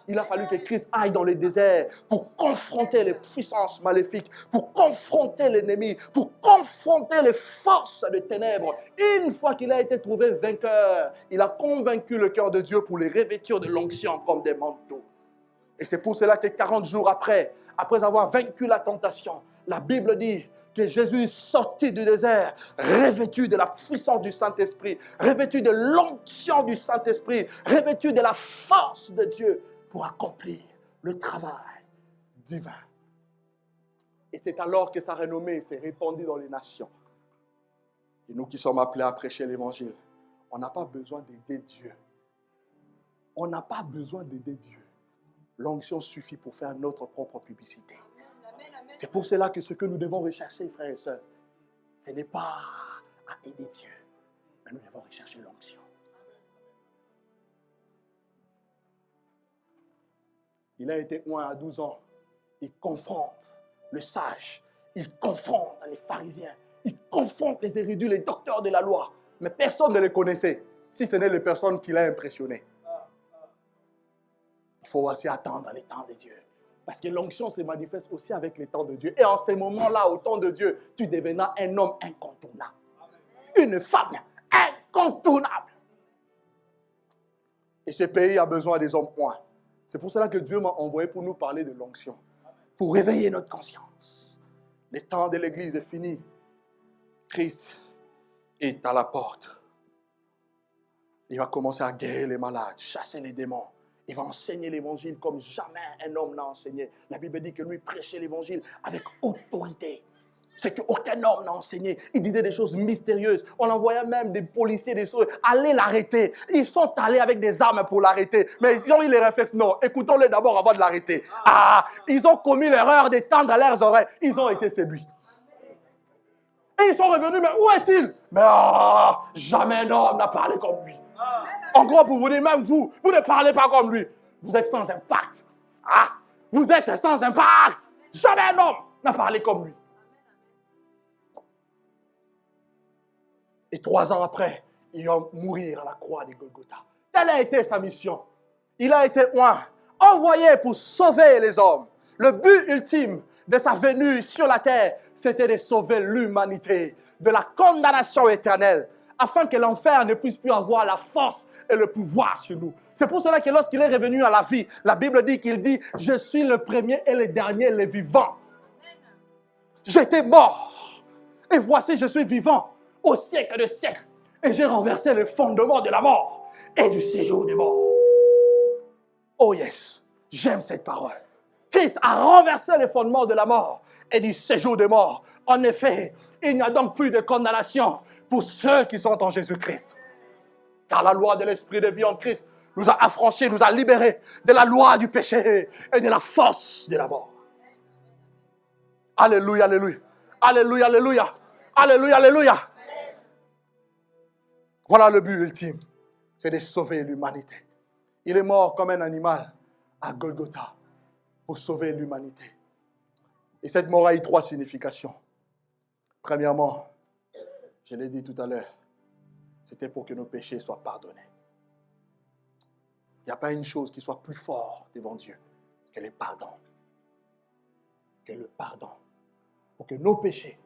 Il a fallu que Christ aille dans les déserts pour confronter les puissances maléfiques, pour confronter l'ennemi, pour confronter les forces des ténèbres. Une fois qu'il a été trouvé vainqueur, il a convaincu le cœur de Dieu pour les revêtir de l'onction comme des manteaux. Et c'est pour cela que 40 jours après avoir vaincu la tentation, la Bible dit que Jésus est sorti du désert, revêtu de la puissance du Saint-Esprit, revêtu de l'onction du Saint-Esprit, revêtu de la force de Dieu pour accomplir le travail divin. Et c'est alors que sa renommée s'est répandue dans les nations. Et nous qui sommes appelés à prêcher l'Évangile, on n'a pas besoin d'aider Dieu. On n'a pas besoin d'aider Dieu. L'onction suffit pour faire notre propre publicité. C'est pour cela que ce que nous devons rechercher, frères et sœurs, ce n'est pas à aider Dieu, mais nous devons rechercher l'onction. Il a été oint à 12 ans. Il confronte le sage. Il confronte les pharisiens. Il confronte les érudits, les docteurs de la loi. Mais personne ne les connaissait, si ce n'est les personnes qui l'ont impressionné. Il faut aussi attendre les temps de Dieu. Parce que l'onction se manifeste aussi avec les temps de Dieu. Et en ces moments-là, au temps de Dieu, tu deviendras un homme incontournable. Une femme incontournable. Et ce pays a besoin des hommes oints. C'est pour cela que Dieu m'a envoyé pour nous parler de l'onction. Pour réveiller notre conscience. Le temps de l'Église est fini. Christ est à la porte. Il va commencer à guérir les malades, chasser les démons. Il va enseigner l'évangile comme jamais un homme n'a enseigné. La Bible dit que lui prêchait l'évangile avec autorité. C'est qu'aucun homme n'a enseigné. Il disait des choses mystérieuses. On envoyait même des policiers, des choses. Allez l'arrêter. Ils sont allés avec des armes pour l'arrêter. Mais ils ont eu les réflexes. Non, écoutons-les d'abord avant de l'arrêter. Ils ont commis l'erreur d'étendre leurs oreilles. Ils ont été séduits. Et ils sont revenus. Mais où est-il? Mais jamais un homme n'a parlé comme lui. En gros, pour vous dire, même vous ne parlez pas comme lui. Vous êtes sans impact. Vous êtes sans impact. Jamais un homme n'a parlé comme lui. Et 3 ans après, il va mourir à la croix de Golgotha. Telle a été sa mission. Il a été envoyé pour sauver les hommes. Le but ultime de sa venue sur la terre, c'était de sauver l'humanité de la condamnation éternelle, afin que l'enfer ne puisse plus avoir la force et le pouvoir sur nous. C'est pour cela que lorsqu'il est revenu à la vie, la Bible dit qu'il dit « Je suis le premier et le dernier, le vivant. J'étais mort, et voici je suis vivant au siècle des siècles, et j'ai renversé le fondement de la mort et du séjour des morts. » Oh yes, j'aime cette parole. Christ a renversé le fondement de la mort et du séjour des morts. En effet, il n'y a donc plus de condamnation pour ceux qui sont en Jésus-Christ. Car la loi de l'esprit de vie en Christ nous a affranchis, nous a libérés de la loi du péché et de la force de la mort. Alléluia, alléluia. Alléluia, alléluia. Alléluia, alléluia. Voilà le but ultime. C'est de sauver l'humanité. Il est mort comme un animal à Golgotha pour sauver l'humanité. Et cette mort a eu 3 significations. Premièrement, je l'ai dit tout à l'heure, c'était pour que nos péchés soient pardonnés. Il n'y a pas une chose qui soit plus forte devant Dieu que le pardon. Que le pardon. Pour que nos péchés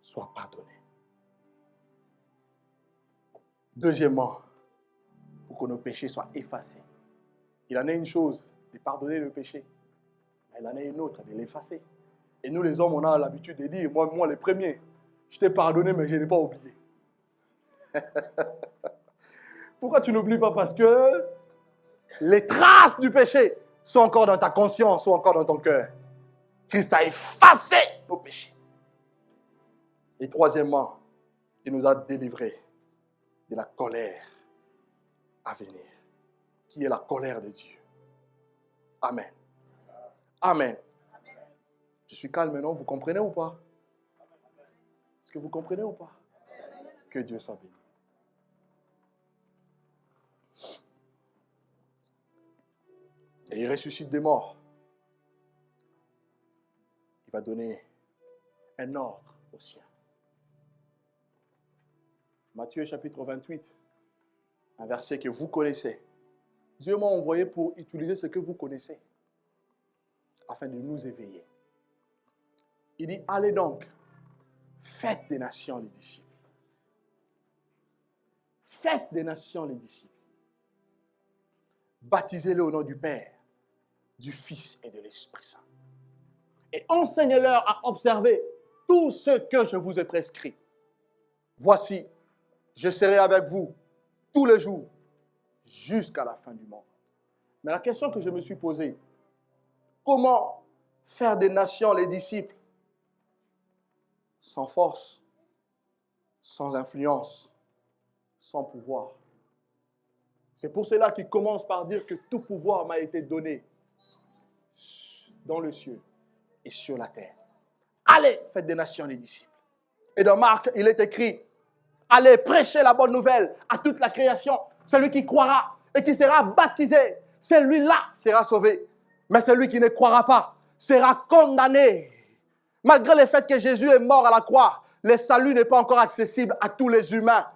soient pardonnés. Deuxièmement, pour que nos péchés soient effacés. Il en est une chose de pardonner le péché, mais il en est une autre de l'effacer. Et nous les hommes, on a l'habitude de dire, moi les premiers, je t'ai pardonné mais je n'ai pas oublié. Pourquoi tu n'oublies pas? Parce que les traces du péché sont encore dans ta conscience, sont encore dans ton cœur. Christ a effacé nos péchés. Et troisièmement, il nous a délivrés de la colère à venir, qui est la colère de Dieu. Amen. Amen. Je suis calme maintenant, vous comprenez ou pas? Est-ce que vous comprenez ou pas? Que Dieu soit béni. Et il ressuscite des morts. Il va donner un ordre aux siens. Matthieu chapitre 28, un verset que vous connaissez. Dieu m'a envoyé pour utiliser ce que vous connaissez, afin de nous éveiller. Il dit, allez donc, faites des nations les disciples. Faites des nations les disciples. Baptisez-les au nom du Père, du Fils et de l'Esprit Saint. Et enseignez-leur à observer tout ce que je vous ai prescrit. Voici, je serai avec vous tous les jours, jusqu'à la fin du monde. Mais la question que je me suis posée, comment faire des nations les disciples sans force, sans influence, sans pouvoir? C'est pour cela qu'il commence par dire que tout pouvoir m'a été donné dans le ciel et sur la terre. Allez, faites des nations les disciples. Et dans Marc, il est écrit, allez prêcher la bonne nouvelle à toute la création. Celui qui croira et qui sera baptisé, celui-là sera sauvé. Mais celui qui ne croira pas sera condamné. Malgré le fait que Jésus est mort à la croix, le salut n'est pas encore accessible à tous les humains.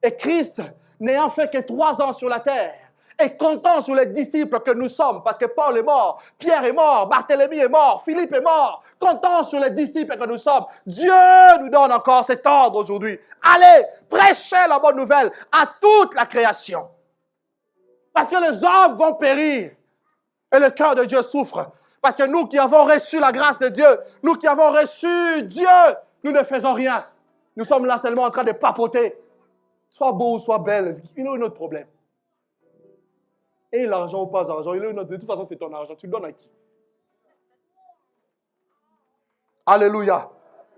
Et Christ, n'ayant fait que 3 ans sur la terre, et comptant sur les disciples que nous sommes, parce que Paul est mort, Pierre est mort, Barthélemy est mort, Philippe est mort, comptant sur les disciples que nous sommes, Dieu nous donne encore cet ordre aujourd'hui. Allez, prêchez la bonne nouvelle à toute la création. Parce que les hommes vont périr et le cœur de Dieu souffre. Parce que nous qui avons reçu la grâce de Dieu, nous qui avons reçu Dieu, nous ne faisons rien. Nous sommes là seulement en train de papoter. Soit beau, soit belle, il y a un autre problème. Et l'argent ou pas l'argent, de toute façon c'est ton argent, tu le donnes à qui? Alléluia,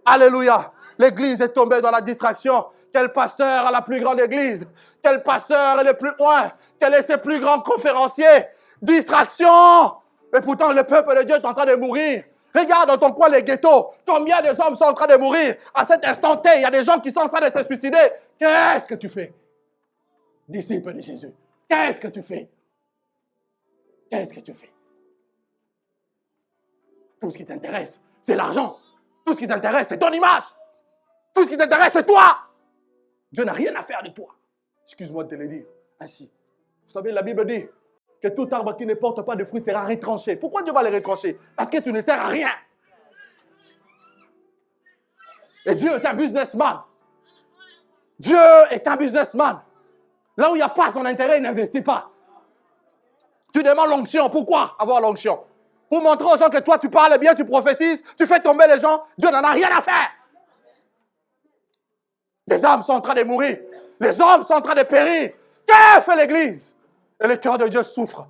alléluia. L'église est tombée dans la distraction. Quel pasteur a la plus grande église? Quel pasteur est le plus loin? Quel est ses plus grands conférenciers? Distraction! Et pourtant le peuple de Dieu est en train de mourir. Regarde dans ton coin les ghettos. Combien de hommes sont en train de mourir? À cet instant T, il y a des gens qui sont en train de se suicider. Qu'est-ce que tu fais? Disciple de Jésus. Qu'est-ce que tu fais? Qu'est-ce que tu fais? Tout ce qui t'intéresse, c'est l'argent. Tout ce qui t'intéresse, c'est ton image. Tout ce qui t'intéresse, c'est toi. Dieu n'a rien à faire de toi. Excuse-moi de te le dire ainsi. Vous savez, la Bible dit que tout arbre qui ne porte pas de fruits sera retranché. Pourquoi Dieu va les retrancher? Parce que tu ne sers à rien. Et Dieu est un businessman. Dieu est un businessman. Là où il n'y a pas son intérêt, il n'investit pas. Tu demandes l'onction. Pourquoi avoir l'onction? Pour montrer aux gens que toi, tu parles bien, tu prophétises, tu fais tomber les gens. Dieu n'en a rien à faire. Les âmes sont en train de mourir. Les hommes sont en train de périr. Que fait l'Église? Et le cœur de Dieu souffre.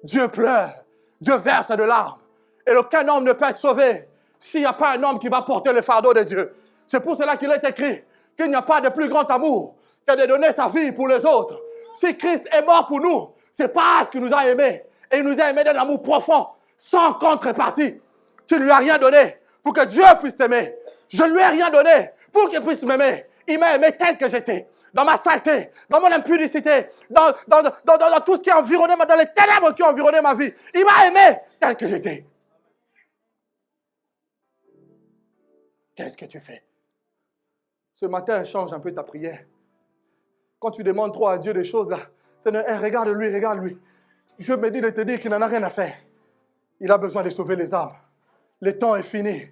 Dieu pleure. Dieu verse de larmes. Et aucun homme ne peut être sauvé s'il n'y a pas un homme qui va porter le fardeau de Dieu. C'est pour cela qu'il est écrit qu'il n'y a pas de plus grand amour que de donner sa vie pour les autres. Si Christ est mort pour nous, c'est parce qu'il nous a aimés. Et il nous a aimés d'un amour profond, sans contrepartie. Tu ne lui as rien donné. pour que Dieu puisse t'aimer. Je ne lui ai rien donné pour qu'il puisse m'aimer. Il m'a aimé tel que j'étais. Dans ma saleté, dans mon impudicité, dans tout ce qui a environné, dans les ténèbres qui ont environné ma vie. Il m'a aimé tel que j'étais. Qu'est-ce que tu fais? Ce matin, change un peu ta prière. Quand tu demandes trop à Dieu des choses, là, Seigneur, regarde lui. Dieu me dit de te dire qu'il n'en a rien à faire. Il a besoin de sauver les âmes. Le temps est fini.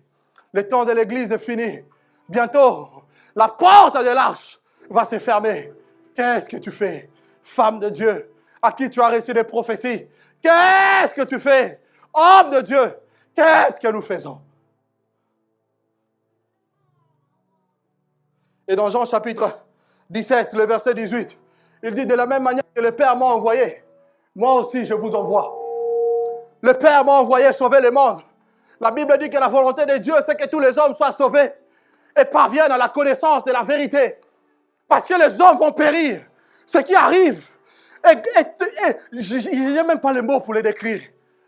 Le temps de l'église est fini. Bientôt, la porte de l'arche va se fermer. Qu'est-ce que tu fais, femme de Dieu, à qui tu as reçu des prophéties? Qu'est-ce que tu fais, homme de Dieu? Qu'est-ce que nous faisons? Et dans Jean chapitre 17, le verset 18, il dit de la même manière que le Père m'a envoyé, moi aussi je vous envoie. Le Père m'a envoyé sauver le monde. La Bible dit que la volonté de Dieu, c'est que tous les hommes soient sauvés et parviennent à la connaissance de la vérité. Parce que les hommes vont périr. Ce qui arrive, il n'y a même pas les mots pour les décrire.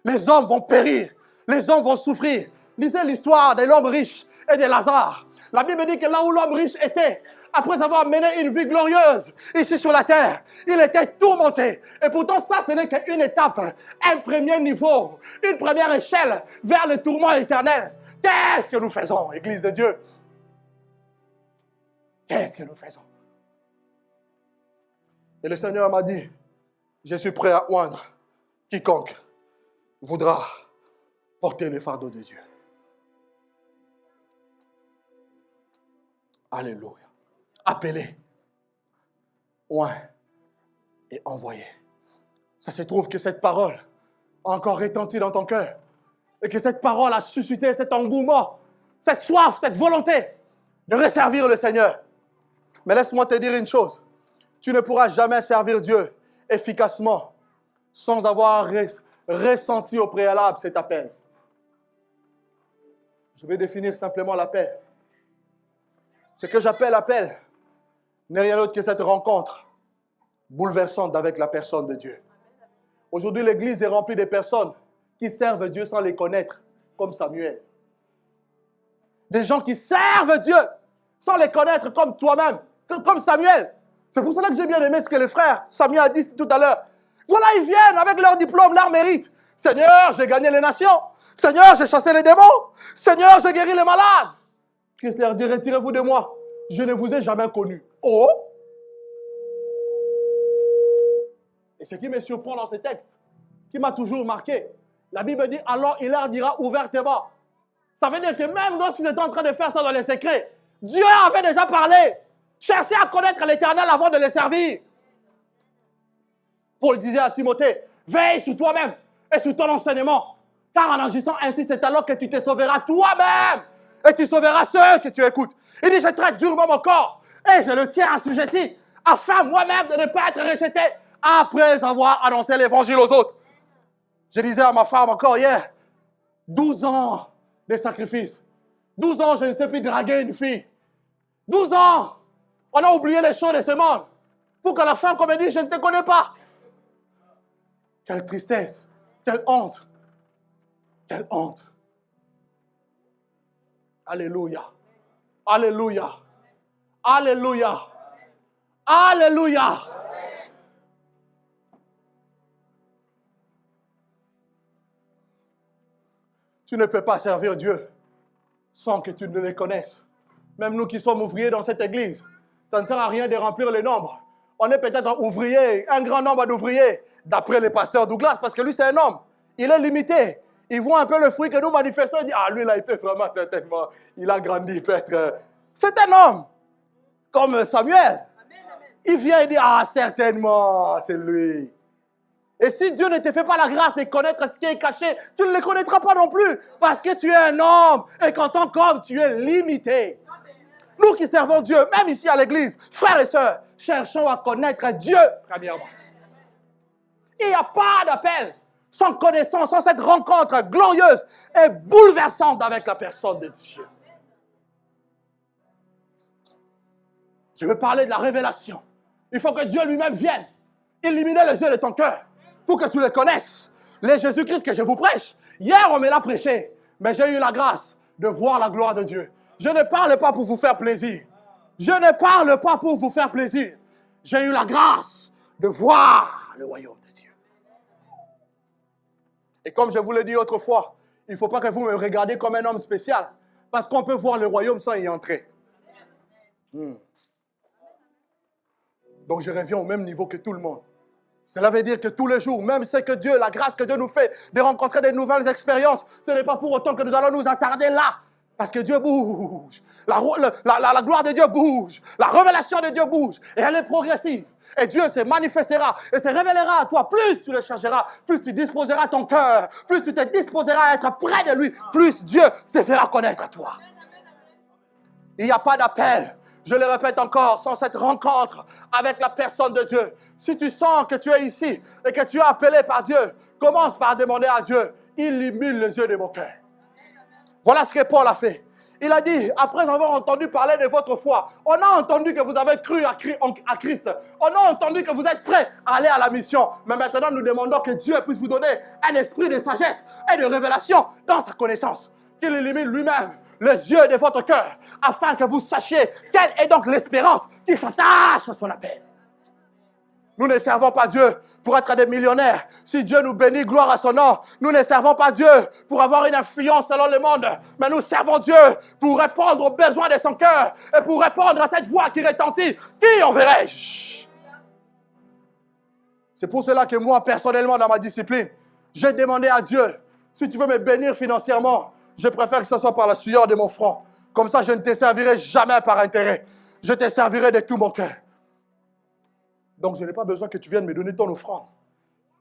Les hommes vont périr. Les hommes vont souffrir. Lisez l'histoire de l'homme riche et de Lazare. La Bible dit que là où l'homme riche était, après avoir mené une vie glorieuse ici sur la terre, il était tourmenté. Et pourtant, ça, ce n'est qu'une étape, un premier niveau, une première échelle vers le tourment éternel. Qu'est-ce que nous faisons, Église de Dieu? Qu'est-ce que nous faisons? Et le Seigneur m'a dit, je suis prêt à oindre quiconque voudra porter le fardeau de Dieu. Alléluia. Appelez, oint et envoyez. Ça se trouve que cette parole a encore retenti dans ton cœur et que cette parole a suscité cet engouement, cette soif, cette volonté de resservir le Seigneur. Mais laisse-moi te dire une chose. Tu ne pourras jamais servir Dieu efficacement sans avoir ressenti au préalable cet appel. Je vais définir simplement l'appel. Ce que j'appelle appel n'est rien d'autre que cette rencontre bouleversante avec la personne de Dieu. Aujourd'hui, l'Église est remplie de personnes qui servent Dieu sans les connaître, comme Samuel. Des gens qui servent Dieu sans les connaître, comme toi-même, comme Samuel. C'est pour cela que j'ai bien aimé ce que le frère Samuel a dit tout à l'heure. Voilà, ils viennent avec leur diplôme, leur mérite. Seigneur, j'ai gagné les nations. Seigneur, j'ai chassé les démons. Seigneur, j'ai guéri les malades. Christ leur dit, retirez-vous de moi. Je ne vous ai jamais connu. Oh! Et ce qui me surprend dans ce texte, qui m'a toujours marqué, la Bible dit, alors il leur dira ouvertement. Ça veut dire que même lorsqu'ils étaient en train de faire ça dans les secrets, Dieu avait déjà parlé. Cherchez à connaître l'Éternel avant de le servir. Paul disait à Timothée, veille sur toi-même et sur ton enseignement. Car en agissant ainsi, c'est alors que tu te sauveras toi-même et tu sauveras ceux que tu écoutes. Il dit, je traite durement mon corps et je le tiens assujetti afin moi-même de ne pas être rejeté après avoir annoncé l'évangile aux autres. Je disais à ma femme encore hier, 12 ans de sacrifice. 12 ans, je ne sais plus draguer une fille. 12 ans, on a oublié les choses de ce monde. Pour qu'à la fin, comme elle dit, je ne te connais pas. Quelle tristesse, quelle honte. Quelle honte. Alléluia. Alléluia. Alléluia. Alléluia. Tu ne peux pas servir Dieu sans que tu ne le connaisses. Même nous qui sommes ouvriers dans cette église, ça ne sert à rien de remplir les nombres. On est peut-être un ouvrier, un grand nombre d'ouvriers, d'après le pasteur Douglas, parce que lui c'est un homme. Il est limité. Il voit un peu le fruit que nous manifestons. Il dit, ah lui là, il peut vraiment certainement, il a grandi, il peut être... C'est un homme, comme Samuel. Il vient et dit, ah certainement, c'est lui. Et si Dieu ne te fait pas la grâce de connaître ce qui est caché, tu ne le connaîtras pas non plus, parce que tu es un homme, et qu'en tant qu'homme, tu es limité. Nous qui servons Dieu, même ici à l'église, frères et sœurs, cherchons à connaître Dieu, premièrement. Il n'y a pas d'appel sans connaissance, sans cette rencontre glorieuse et bouleversante avec la personne de Dieu. Je veux parler de la révélation. Il faut que Dieu lui-même vienne illuminer les yeux de ton cœur pour que tu le connaisses. Le Jésus-Christ que je vous prêche, hier on me l'a prêché, mais j'ai eu la grâce de voir la gloire de Dieu. Je ne parle pas pour vous faire plaisir. Je ne parle pas pour vous faire plaisir. J'ai eu la grâce de voir le royaume de Dieu. Et comme je vous l'ai dit autrefois, il ne faut pas que vous me regardiez comme un homme spécial, parce qu'on peut voir le royaume sans y entrer. Donc je reviens au même niveau que tout le monde. Cela veut dire que tous les jours, même ce que Dieu, la grâce que Dieu nous fait de rencontrer de nouvelles expériences, ce n'est pas pour autant que nous allons nous attarder là. Parce que Dieu bouge. La gloire de Dieu bouge. La révélation de Dieu bouge. Et elle est progressive. Et Dieu se manifestera et se révélera à toi. Plus tu le chercheras, plus tu disposeras ton cœur, plus tu te disposeras à être près de lui, plus Dieu se fera connaître à toi. Il n'y a pas d'appel. Je le répète encore, sans cette rencontre avec la personne de Dieu. Si tu sens que tu es ici et que tu es appelé par Dieu, commence par demander à Dieu, illumine les yeux de mon cœur. Voilà ce que Paul a fait. Il a dit, après avoir entendu parler de votre foi, on a entendu que vous avez cru à Christ. On a entendu que vous êtes prêts à aller à la mission. Mais maintenant, nous demandons que Dieu puisse vous donner un esprit de sagesse et de révélation dans sa connaissance. Qu'il illumine lui-même les yeux de votre cœur, afin que vous sachiez quelle est donc l'espérance qui s'attache à son appel. Nous ne servons pas Dieu pour être des millionnaires. Si Dieu nous bénit, gloire à son nom. Nous ne servons pas Dieu pour avoir une influence selon le monde. Mais nous servons Dieu pour répondre aux besoins de son cœur et pour répondre à cette voix qui retentit. Qui enverrai-je? C'est pour cela que moi, personnellement, dans ma discipline, j'ai demandé à Dieu, si tu veux me bénir financièrement, je préfère que ce soit par la sueur de mon front. Comme ça, je ne te servirai jamais par intérêt. Je te servirai de tout mon cœur. Donc, je n'ai pas besoin que tu viennes me donner ton offrande.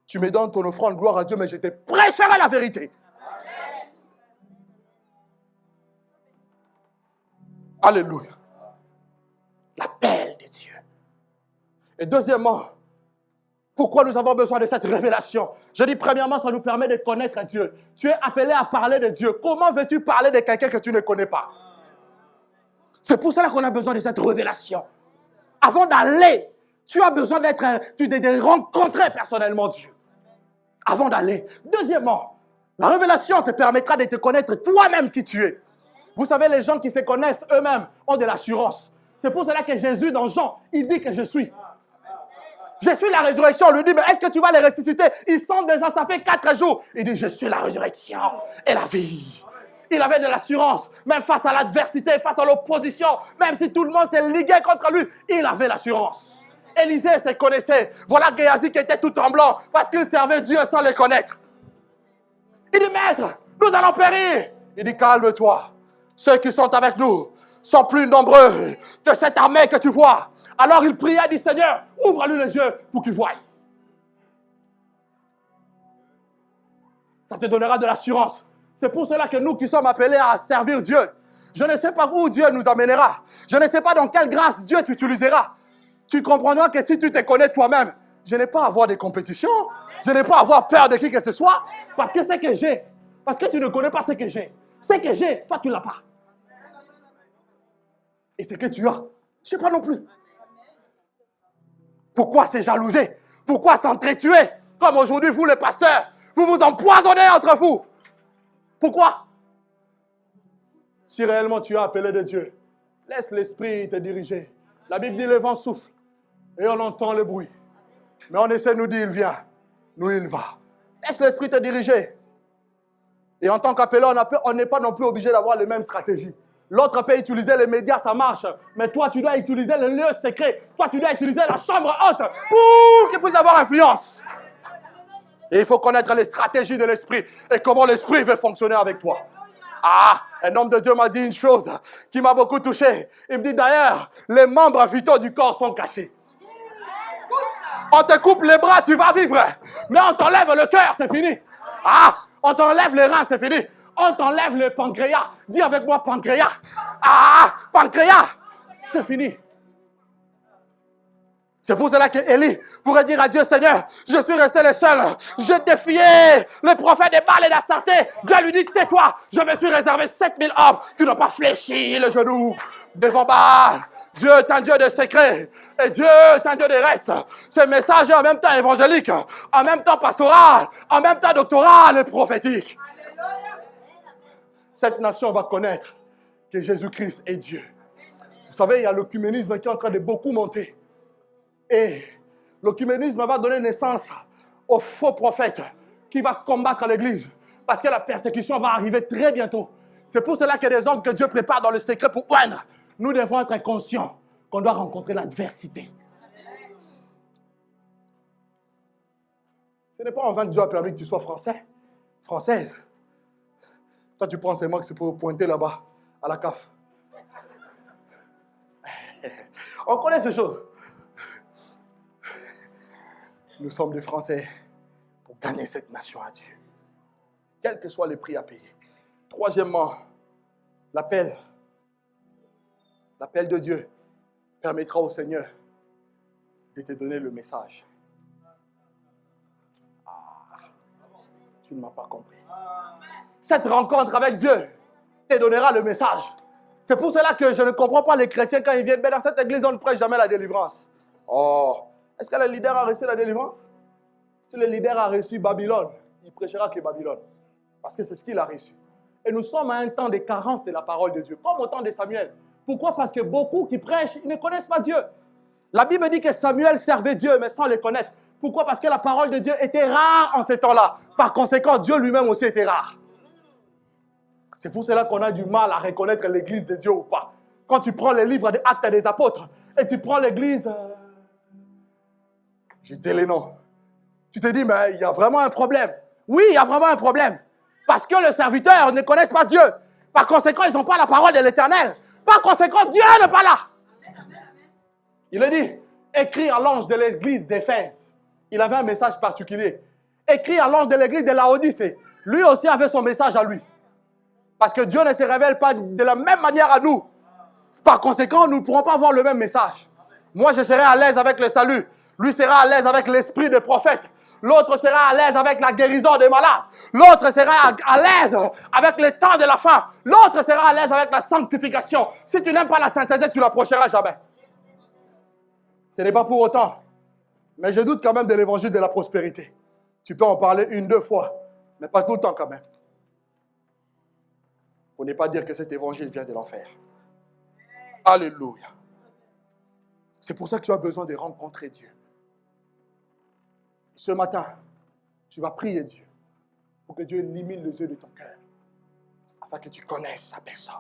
Tu me donnes ton offrande, gloire à Dieu, mais je te prêcherai la vérité. Alléluia. L'appel de Dieu. Et deuxièmement, pourquoi nous avons besoin de cette révélation? Je dis premièrement, ça nous permet de connaître Dieu. Tu es appelé à parler de Dieu. Comment veux-tu parler de quelqu'un que tu ne connais pas? C'est pour cela qu'on a besoin de cette révélation. Avant d'aller, tu as besoin de rencontrer personnellement Dieu. Avant d'aller. Deuxièmement, la révélation te permettra de te connaître toi-même qui tu es. Vous savez, les gens qui se connaissent eux-mêmes ont de l'assurance. C'est pour cela que Jésus, dans Jean, il dit que je suis. Je suis la résurrection. On lui dit, mais est-ce que tu vas les ressusciter? Ils sont déjà, ça fait 4 jours. Il dit, je suis la résurrection et la vie. Il avait de l'assurance, même face à l'adversité, face à l'opposition, même si tout le monde s'est ligué contre lui, il avait l'assurance. Élisée se connaissait. Voilà Géasi qui était tout tremblant parce qu'il servait Dieu sans le connaître. Il dit, maître, nous allons périr. Il dit, calme-toi. Ceux qui sont avec nous sont plus nombreux que cette armée que tu vois. Alors il pria, dit, Seigneur, ouvre-lui les yeux pour qu'il voie. Ça te donnera de l'assurance. C'est pour cela que nous qui sommes appelés à servir Dieu, je ne sais pas où Dieu nous amènera. Je ne sais pas dans quelle grâce Dieu t'utilisera. Tu comprendras que si tu te connais toi-même, je n'ai pas à avoir des compétitions. Je n'ai pas à avoir peur de qui que ce soit. Parce que c'est que j'ai. Parce que tu ne connais pas ce que j'ai. Ce que j'ai, toi tu ne l'as pas. Et ce que tu as, je ne sais pas non plus. Pourquoi se jalouser? Pourquoi s'entretuer? Comme aujourd'hui, vous les pasteurs, vous vous empoisonnez entre vous. Pourquoi? Si réellement tu es appelé de Dieu, laisse l'esprit te diriger. La Bible dit le vent souffle et on entend le bruit. Mais on essaie de nous dire il vient, nous il va. Laisse l'esprit te diriger. Et en tant qu'appelé, on n'est pas non plus obligé d'avoir les mêmes stratégies. L'autre peut utiliser les médias, ça marche. Mais toi, tu dois utiliser le lieu secret. Toi, tu dois utiliser la chambre haute pour qu'il puisse avoir influence. Et il faut connaître les stratégies de l'esprit et comment l'esprit veut fonctionner avec toi. Ah, un homme de Dieu m'a dit une chose qui m'a beaucoup touché. Il me dit d'ailleurs, les membres vitaux du corps sont cachés. On te coupe les bras, tu vas vivre. Mais on t'enlève le cœur, c'est fini. Ah, on t'enlève les reins, c'est fini. On t'enlève le pancréas. Dis avec moi pancréas. Ah, pancréas, c'est fini. C'est pour cela qu'Élie pourrait dire à Dieu, Seigneur, je suis resté le seul. Je défiais les prophètes de Baal et d'Astarté. Dieu lui dit, tais-toi, je me suis réservé 7000 hommes qui n'ont pas fléchi le genou devant Baal. Dieu est un Dieu de secret et Dieu est un Dieu de reste. Ce message est en même temps évangélique, en même temps pastoral, en même temps doctoral et prophétique. cette nation va connaître que Jésus-Christ est Dieu. Vous savez, il y a l'œcuménisme qui est en train de beaucoup monter. Et l'œcuménisme va donner naissance aux faux prophètes qui va combattre l'Église. Parce que la persécution va arriver très bientôt. C'est pour cela qu'il y a des hommes que Dieu prépare dans le secret pour oindre. Nous devons être conscients qu'on doit rencontrer l'adversité. Ce n'est pas en vain que Dieu a permis que tu sois français, française. Toi, tu prends ces marques, c'est pour pointer là-bas, à la CAF. On connaît ces choses. Nous sommes des Français pour gagner cette nation à Dieu. Quel que soit le prix à payer. Troisièmement, l'appel de Dieu permettra au Seigneur de te donner le message. Tu ne m'as pas compris. Cette rencontre avec Dieu te donnera le message. C'est pour cela que je ne comprends pas les chrétiens quand ils viennent. Mais dans cette église, on ne prêche jamais la délivrance. Oh, est-ce que le leader a reçu la délivrance? Si le leader a reçu Babylone, il prêchera que Babylone. Parce que c'est ce qu'il a reçu. Et nous sommes à un temps de carence de la parole de Dieu, comme au temps de Samuel. Pourquoi? Parce que beaucoup qui prêchent, ils ne connaissent pas Dieu. La Bible dit que Samuel servait Dieu, mais sans le connaître. Pourquoi? Parce que la parole de Dieu était rare en ces temps-là. Par conséquent, Dieu lui-même aussi était rare. C'est pour cela qu'on a du mal à reconnaître l'église de Dieu ou pas. Quand tu prends les livres des Actes des Apôtres et tu prends l'église... J'ai dit les noms. Tu te dis, mais il y a vraiment un problème. Oui, il y a vraiment un problème. Parce que les serviteurs ne connaissent pas Dieu. Par conséquent, ils n'ont pas la parole de l'Éternel. Par conséquent, Dieu n'est pas là. Il a dit, écrit à l'ange de l'église d'Éphèse. Il avait un message particulier. Écrit à l'ange de l'église de Laodicée. Lui aussi avait son message à lui. Parce que Dieu ne se révèle pas de la même manière à nous. Par conséquent, nous ne pourrons pas avoir le même message. Moi, je serai à l'aise avec le salut. Lui sera à l'aise avec l'esprit des prophètes. L'autre sera à l'aise avec la guérison des malades. L'autre sera à l'aise avec le temps de la fin. L'autre sera à l'aise avec la sanctification. Si tu n'aimes pas la sainteté, tu ne l'approcheras jamais. Ce n'est pas pour autant. Mais je doute quand même de l'évangile de la prospérité. Tu peux en parler 1-2 fois, mais pas tout le temps quand même. Pour ne pas dire que cet évangile vient de l'enfer. Alléluia. C'est pour ça que tu as besoin de rencontrer Dieu. Ce matin, tu vas prier Dieu pour que Dieu illumine les yeux de ton cœur afin que tu connaisses sa personne.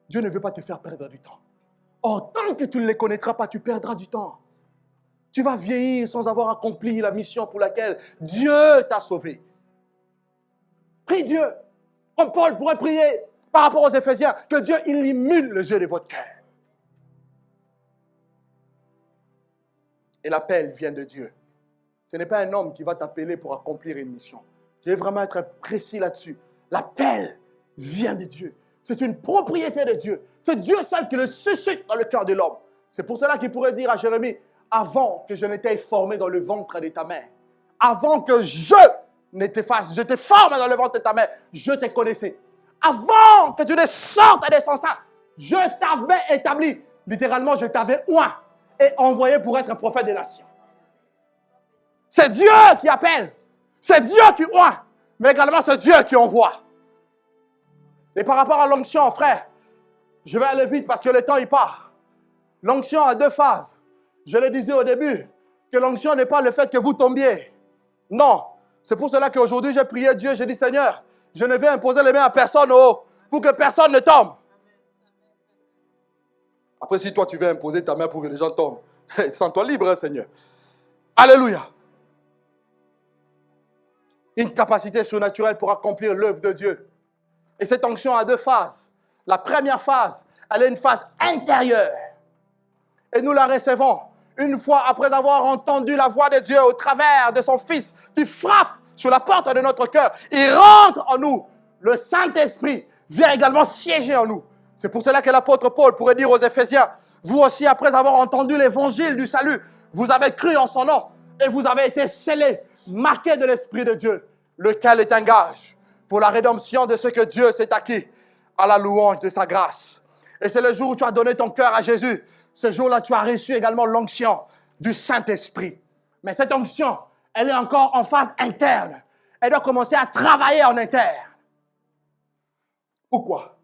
Dieu ne veut pas te faire perdre du temps. Or, tant que tu ne les connaîtras pas, tu perdras du temps. Tu vas vieillir sans avoir accompli la mission pour laquelle Dieu t'a sauvé. Prie Dieu, comme Paul pourrait prier par rapport aux Éphésiens, que Dieu illumine les yeux de votre cœur. Et l'appel vient de Dieu. Ce n'est pas un homme qui va t'appeler pour accomplir une mission. Je vais vraiment être précis là-dessus. L'appel vient de Dieu. C'est une propriété de Dieu. C'est Dieu seul qui le suscite dans le cœur de l'homme. C'est pour cela qu'il pourrait dire à Jérémie, avant que je n'étais formé dans le ventre de ta mère, avant que je t'ai formé dans le ventre de ta mère, je te connaissais. Avant que tu ne sortes des son sein, je t'avais établi. Littéralement, je t'avais oint et envoyé pour être un prophète des nations. C'est Dieu qui appelle. C'est Dieu qui oint. Mais également, c'est Dieu qui envoie. Et par rapport à l'onction, frère, je vais aller vite parce que le temps il part. L'onction a 2 phases. Je le disais au début, que l'onction n'est pas le fait que vous tombiez. Non. C'est pour cela qu'aujourd'hui, j'ai prié Dieu, j'ai dit, Seigneur, je ne vais imposer les mains à personne pour que personne ne tombe. Après, si toi, tu veux imposer ta main pour que les gens tombent, sens-toi libre, hein, Seigneur. Alléluia. Une capacité surnaturelle pour accomplir l'œuvre de Dieu. Et cette onction a 2 phases. La première phase, elle est une phase intérieure. Et nous la recevons une fois après avoir entendu la voix de Dieu au travers de son Fils qui frappe sur la porte de notre cœur. Il rentre en nous. Le Saint-Esprit vient également siéger en nous. C'est pour cela que l'apôtre Paul pourrait dire aux Éphésiens, vous aussi, après avoir entendu l'évangile du salut, vous avez cru en son nom et vous avez été scellés, marqués de l'Esprit de Dieu, lequel est un gage pour la rédemption de ce que Dieu s'est acquis à la louange de sa grâce. Et c'est le jour où tu as donné ton cœur à Jésus. Ce jour-là, tu as reçu également l'onction du Saint-Esprit. Mais cette onction, elle est encore en phase interne. Elle doit commencer à travailler en interne. Pourquoi?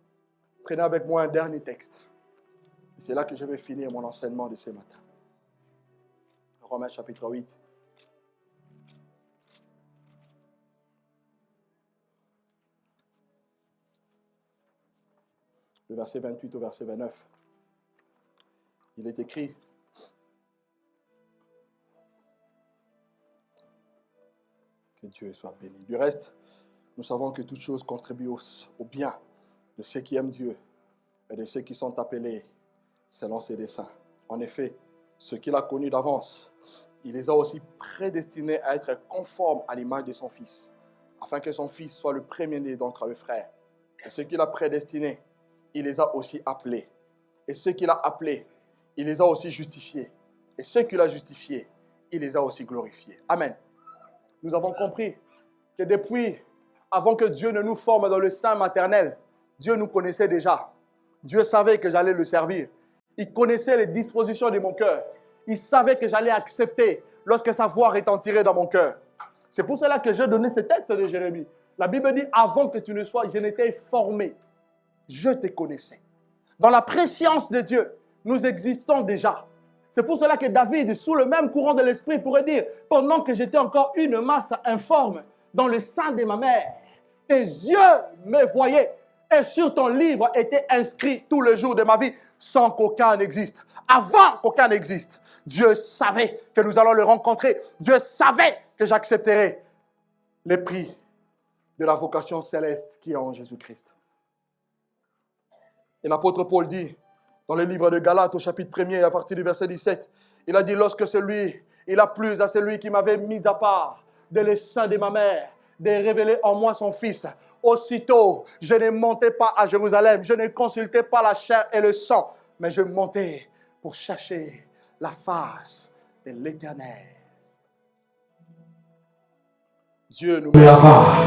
Prenez avec moi un dernier texte. C'est là que je vais finir mon enseignement de ce matin. Romains chapitre 8. Le verset 28 au verset 29. Il est écrit: que Dieu soit béni. Du reste, nous savons que toutes choses contribuent au bien de ceux qui aiment Dieu et de ceux qui sont appelés selon ses desseins. En effet, ceux qu'il a connus d'avance, il les a aussi prédestinés à être conformes à l'image de son Fils, afin que son Fils soit le premier-né d'entre les frères. Et ceux qu'il a prédestinés, il les a aussi appelés. Et ceux qu'il a appelés, il les a aussi justifiés. Et ceux qu'il a justifiés, il les a aussi glorifiés. Amen. Nous avons compris que depuis, avant que Dieu ne nous forme dans le sein maternel, Dieu nous connaissait déjà. Dieu savait que j'allais le servir. Il connaissait les dispositions de mon cœur. Il savait que j'allais accepter lorsque sa voix retentirait dans mon cœur. C'est pour cela que j'ai donné ce texte de Jérémie. La Bible dit, avant que tu ne sois, je n'étais formé. Je te connaissais. Dans la préscience de Dieu, nous existons déjà. C'est pour cela que David, sous le même courant de l'esprit, pourrait dire, pendant que j'étais encore une masse informe dans le sein de ma mère, tes yeux me voyaient et sur ton livre était inscrit tout le jour de ma vie sans qu'aucun n'existe. Avant qu'aucun n'existe, Dieu savait que nous allons le rencontrer. Dieu savait que j'accepterais les prix de la vocation céleste qui est en Jésus-Christ. Et l'apôtre Paul dit, dans le livre de Galates, au chapitre 1er, à partir du verset 17, il a dit, lorsque il a plu à celui qui m'avait mis à part de le sein de ma mère, de révéler en moi son Fils. Aussitôt, je ne montais pas à Jérusalem, je ne consultais pas la chair et le sang, mais je montais pour chercher la face de l'Éternel. Dieu nous met à part.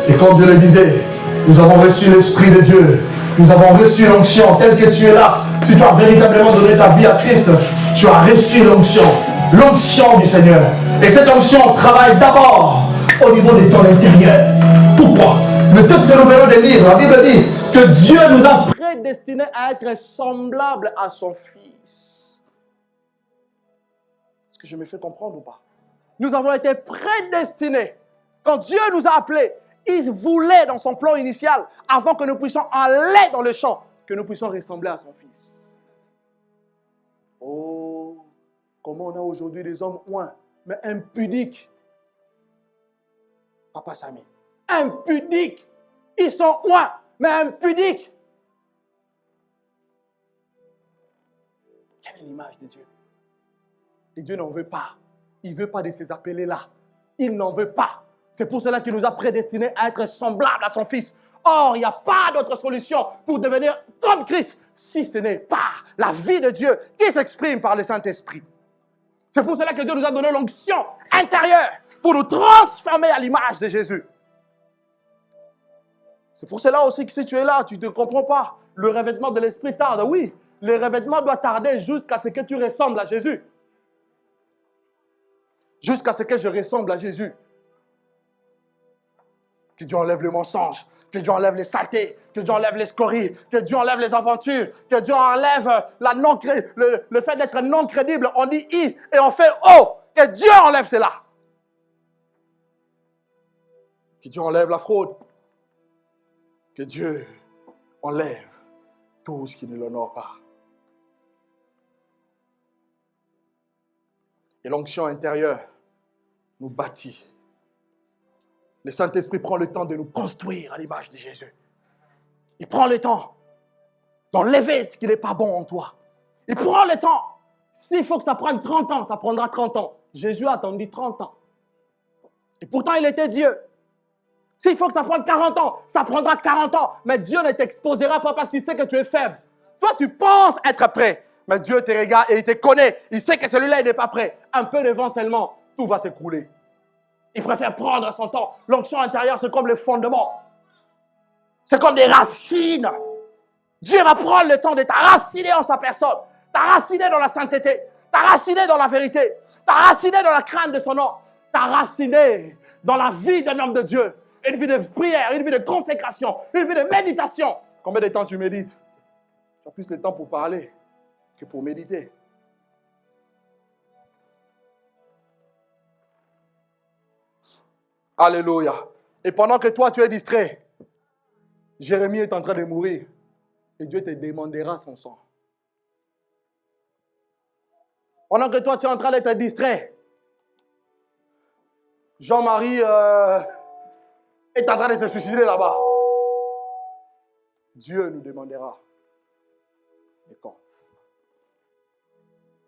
Et comme je le disais, nous avons reçu l'Esprit de Dieu. Nous avons reçu l'onction telle que tu es là. Si tu as véritablement donné ta vie à Christ, tu as reçu l'onction. L'onction du Seigneur. Et cette onction travaille d'abord au niveau de ton intérieur. Pourquoi? Le texte que nous venons de lire, la Bible dit que Dieu nous a prédestinés à être semblables à son Fils. Est-ce que je me fais comprendre ou pas? Nous avons été prédestinés. Quand Dieu nous a appelés, il voulait dans son plan initial, avant que nous puissions aller dans le champ, que nous puissions ressembler à son Fils. Oh, comment on a aujourd'hui des hommes oints, mais impudiques. Papa Samy, impudiques. Ils sont oints, mais impudiques. Quelle est l'image de Dieu? Et Dieu n'en veut pas. Il ne veut pas de ces appelés-là. Il n'en veut pas. C'est pour cela qu'il nous a prédestinés à être semblables à son Fils. Or, il n'y a pas d'autre solution pour devenir comme Christ si ce n'est pas la vie de Dieu qui s'exprime par le Saint-Esprit. C'est pour cela que Dieu nous a donné l'onction intérieure pour nous transformer à l'image de Jésus. C'est pour cela aussi que si tu es là, tu ne comprends pas. Le revêtement de l'Esprit tarde. Oui, le revêtement doit tarder jusqu'à ce que tu ressembles à Jésus. Jusqu'à ce que je ressemble à Jésus. Que Dieu enlève le mensonge, que Dieu enlève les saletés, que Dieu enlève les scories, que Dieu enlève les aventures, que Dieu enlève le fait d'être non crédible. On dit I et on fait O. Que Dieu enlève cela. Que Dieu enlève la fraude. Que Dieu enlève tout ce qui ne l'honore pas. Et l'onction intérieure nous bâtit. Le Saint-Esprit prend le temps de nous construire à l'image de Jésus. Il prend le temps d'enlever ce qui n'est pas bon en toi. Il prend le temps. S'il faut que ça prenne 30 ans, ça prendra 30 ans. Jésus a attendu 30 ans. Et pourtant, il était Dieu. S'il faut que ça prenne 40 ans, ça prendra 40 ans. Mais Dieu ne t'exposera pas parce qu'il sait que tu es faible. Toi, tu penses être prêt. Mais Dieu te regarde et il te connaît. Il sait que celui-là, il n'est pas prêt. Un peu de vent seulement, tout va s'écrouler. Il préfère prendre son temps. L'onction intérieure, c'est comme le fondement. C'est comme des racines. Dieu va prendre le temps de t'enraciner en sa personne. T'enraciner dans la sainteté. T'enraciner dans la vérité. T'enraciner dans la crainte de son nom. T'enraciner dans la vie d'un homme de Dieu. une vie de prière, une vie de consécration, une vie de méditation. Combien de temps tu médites? Tu as plus le temps pour parler que pour méditer. Alléluia. Et pendant que toi, tu es distrait, Jérémie est en train de mourir. Et Dieu te demandera son sang. Pendant que toi, tu es en train d'être distrait, Jean-Marie est en train de se suicider là-bas. Dieu nous demandera des comptes.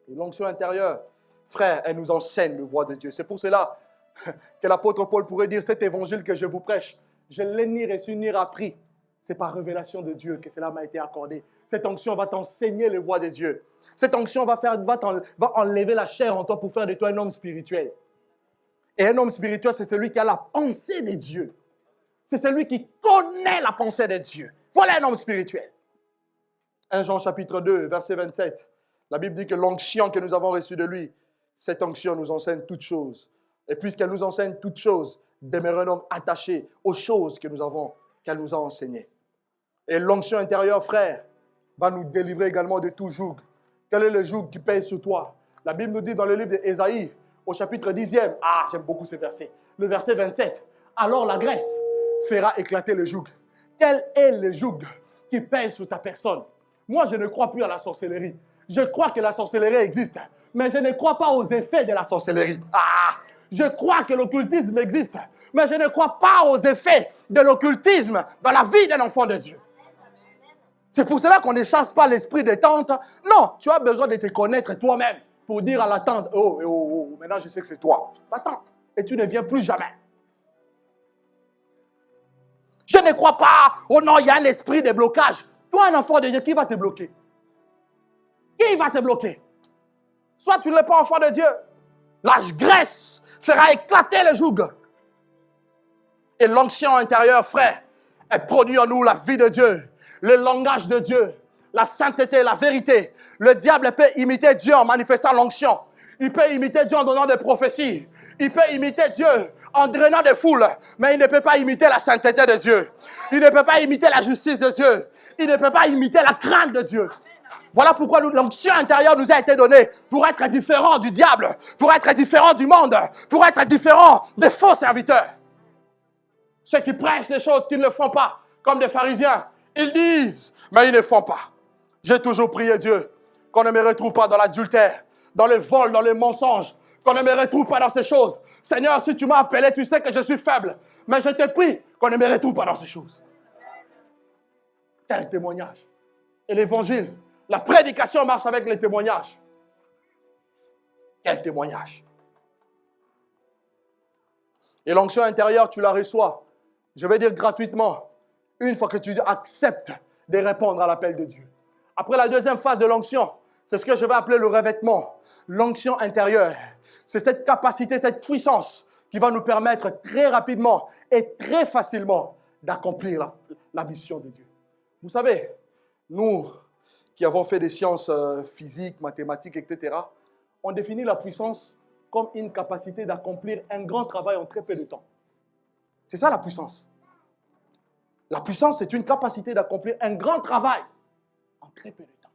Et l'onction intérieure, frère, elle nous enseigne le voie de Dieu. C'est pour cela que l'apôtre Paul pourrait dire, cet évangile que je vous prêche, je ne l'ai ni reçu ni appris. C'est par révélation de Dieu que cela m'a été accordé. Cette onction va t'enseigner le voie de Dieu. Cette onction va enlever la chair en toi pour faire de toi un homme spirituel. Et un homme spirituel, c'est celui qui a la pensée de Dieu. C'est celui qui connaît la pensée de Dieu. Voilà un homme spirituel. 1 Jean chapitre 2, verset 27. La Bible dit que l'onction que nous avons reçue de lui, cette onction nous enseigne toutes choses. Et puisqu'elle nous enseigne toutes choses, demeurons donc attachés aux choses qu'elle nous a enseignées. Et l'onction intérieure, frère, va nous délivrer également de tout joug. Quel est le joug qui pèse sur toi? La Bible nous dit dans le livre d'Ésaïe, au chapitre 10e, j'aime beaucoup ce verset, le verset 27, alors la graisse fera éclater le joug. Quel est le joug qui pèse sur ta personne? Moi, je ne crois plus à la sorcellerie. Je crois que la sorcellerie existe, mais je ne crois pas aux effets de la sorcellerie. Je crois que l'occultisme existe, mais je ne crois pas aux effets de l'occultisme dans la vie d'un enfant de Dieu. C'est pour cela qu'on ne chasse pas l'esprit des tantes. Non, tu as besoin de te connaître toi-même pour dire à la tante, oh, maintenant je sais que c'est toi. Ta tante. Et tu ne viens plus jamais. Je ne crois pas, oh non, il y a un esprit de blocage. Toi, un enfant de Dieu, qui va te bloquer? Qui va te bloquer? Soit tu n'es pas enfant de Dieu. La graisse fera éclater le joug. Et l'onction intérieure, frère, elle produit en nous la vie de Dieu, le langage de Dieu, la sainteté, la vérité. Le diable peut imiter Dieu en manifestant l'onction. Il peut imiter Dieu en donnant des prophéties. Il peut imiter Dieu en drainant des foules. Mais il ne peut pas imiter la sainteté de Dieu. Il ne peut pas imiter la justice de Dieu. Il ne peut pas imiter la crainte de Dieu. Voilà pourquoi l'onction intérieure nous a été donnée pour être différent du diable, pour être différent du monde, pour être différent des faux serviteurs. Ceux qui prêchent des choses qu'ils ne font pas, comme des pharisiens, ils disent, mais ils ne font pas. J'ai toujours prié Dieu qu'on ne me retrouve pas dans l'adultère, dans le vol, dans le mensonge, qu'on ne me retrouve pas dans ces choses. Seigneur, si tu m'as appelé, tu sais que je suis faible, mais je te prie qu'on ne me retrouve pas dans ces choses. Quel témoignage. Et l'évangile, la prédication marche avec les témoignages. Quel témoignage. Et l'onction intérieure, tu la reçois, je vais dire gratuitement, une fois que tu acceptes de répondre à l'appel de Dieu. Après la deuxième phase de l'onction, c'est ce que je vais appeler le revêtement. L'onction intérieure, c'est cette capacité, cette puissance qui va nous permettre très rapidement et très facilement d'accomplir la mission de Dieu. Vous savez, nous qui avons fait des sciences physiques, mathématiques, etc., on définit la puissance comme une capacité d'accomplir un grand travail en très peu de temps. C'est ça la puissance. La puissance, c'est une capacité d'accomplir un grand travail en très peu de temps.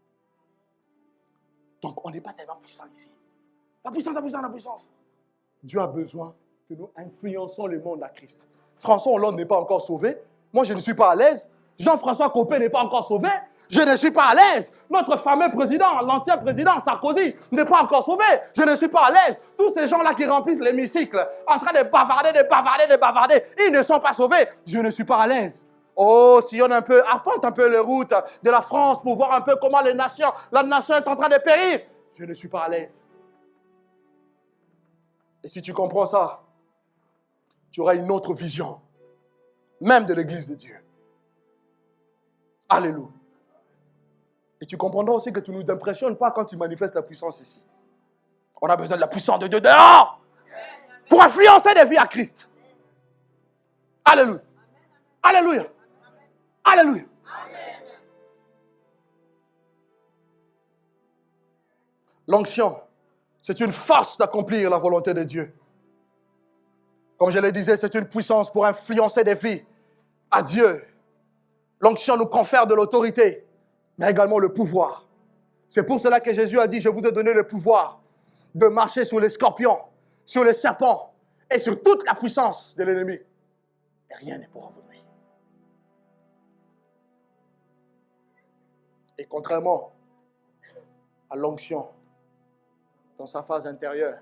Donc, on n'est pas seulement puissant ici. La puissance, la puissance, la puissance. Dieu a besoin que nous influençons le monde à Christ. François Hollande n'est pas encore sauvé. Moi, je ne suis pas à l'aise. Jean-François Copé n'est pas encore sauvé. Je ne suis pas à l'aise. Notre fameux président, l'ancien président Sarkozy, n'est pas encore sauvé. Je ne suis pas à l'aise. Tous ces gens-là qui remplissent l'hémicycle, en train de bavarder, ils ne sont pas sauvés. Je ne suis pas à l'aise. Oh, sillonne un peu, arpente un peu les routes de la France pour voir un peu comment la nation est en train de périr. Je ne suis pas à l'aise. Et si tu comprends ça, tu auras une autre vision, même de l'Église de Dieu. Alléluia. Et tu comprendras aussi que tu ne nous impressionnes pas quand tu manifestes la puissance ici. On a besoin de la puissance de Dieu dehors pour influencer des vies à Christ. Alléluia. Alléluia. Alléluia. L'onction, c'est une force d'accomplir la volonté de Dieu. Comme je le disais, c'est une puissance pour influencer des vies à Dieu. L'onction nous confère de l'autorité, mais également le pouvoir. C'est pour cela que Jésus a dit, je vous ai donné le pouvoir de marcher sur les scorpions, sur les serpents et sur toute la puissance de l'ennemi. Et rien ne pourra vous nuire. Et contrairement à l'onction, dans sa phase intérieure,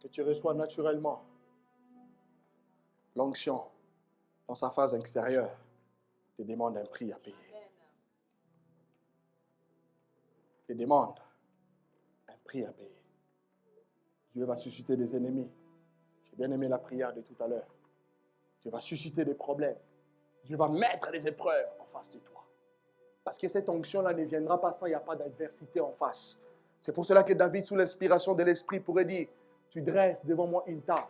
que tu reçois naturellement, l'onction, dans sa phase extérieure, te demande un prix à payer. Te demande un prix à payer. Dieu va susciter des ennemis. J'ai bien aimé la prière de tout à l'heure. Dieu va susciter des problèmes. Dieu va mettre des épreuves en face de toi. Parce que cette onction-là ne viendra pas sans il n'y a pas d'adversité en face. C'est pour cela que David, sous l'inspiration de l'Esprit, pourrait dire, tu dresses devant moi une table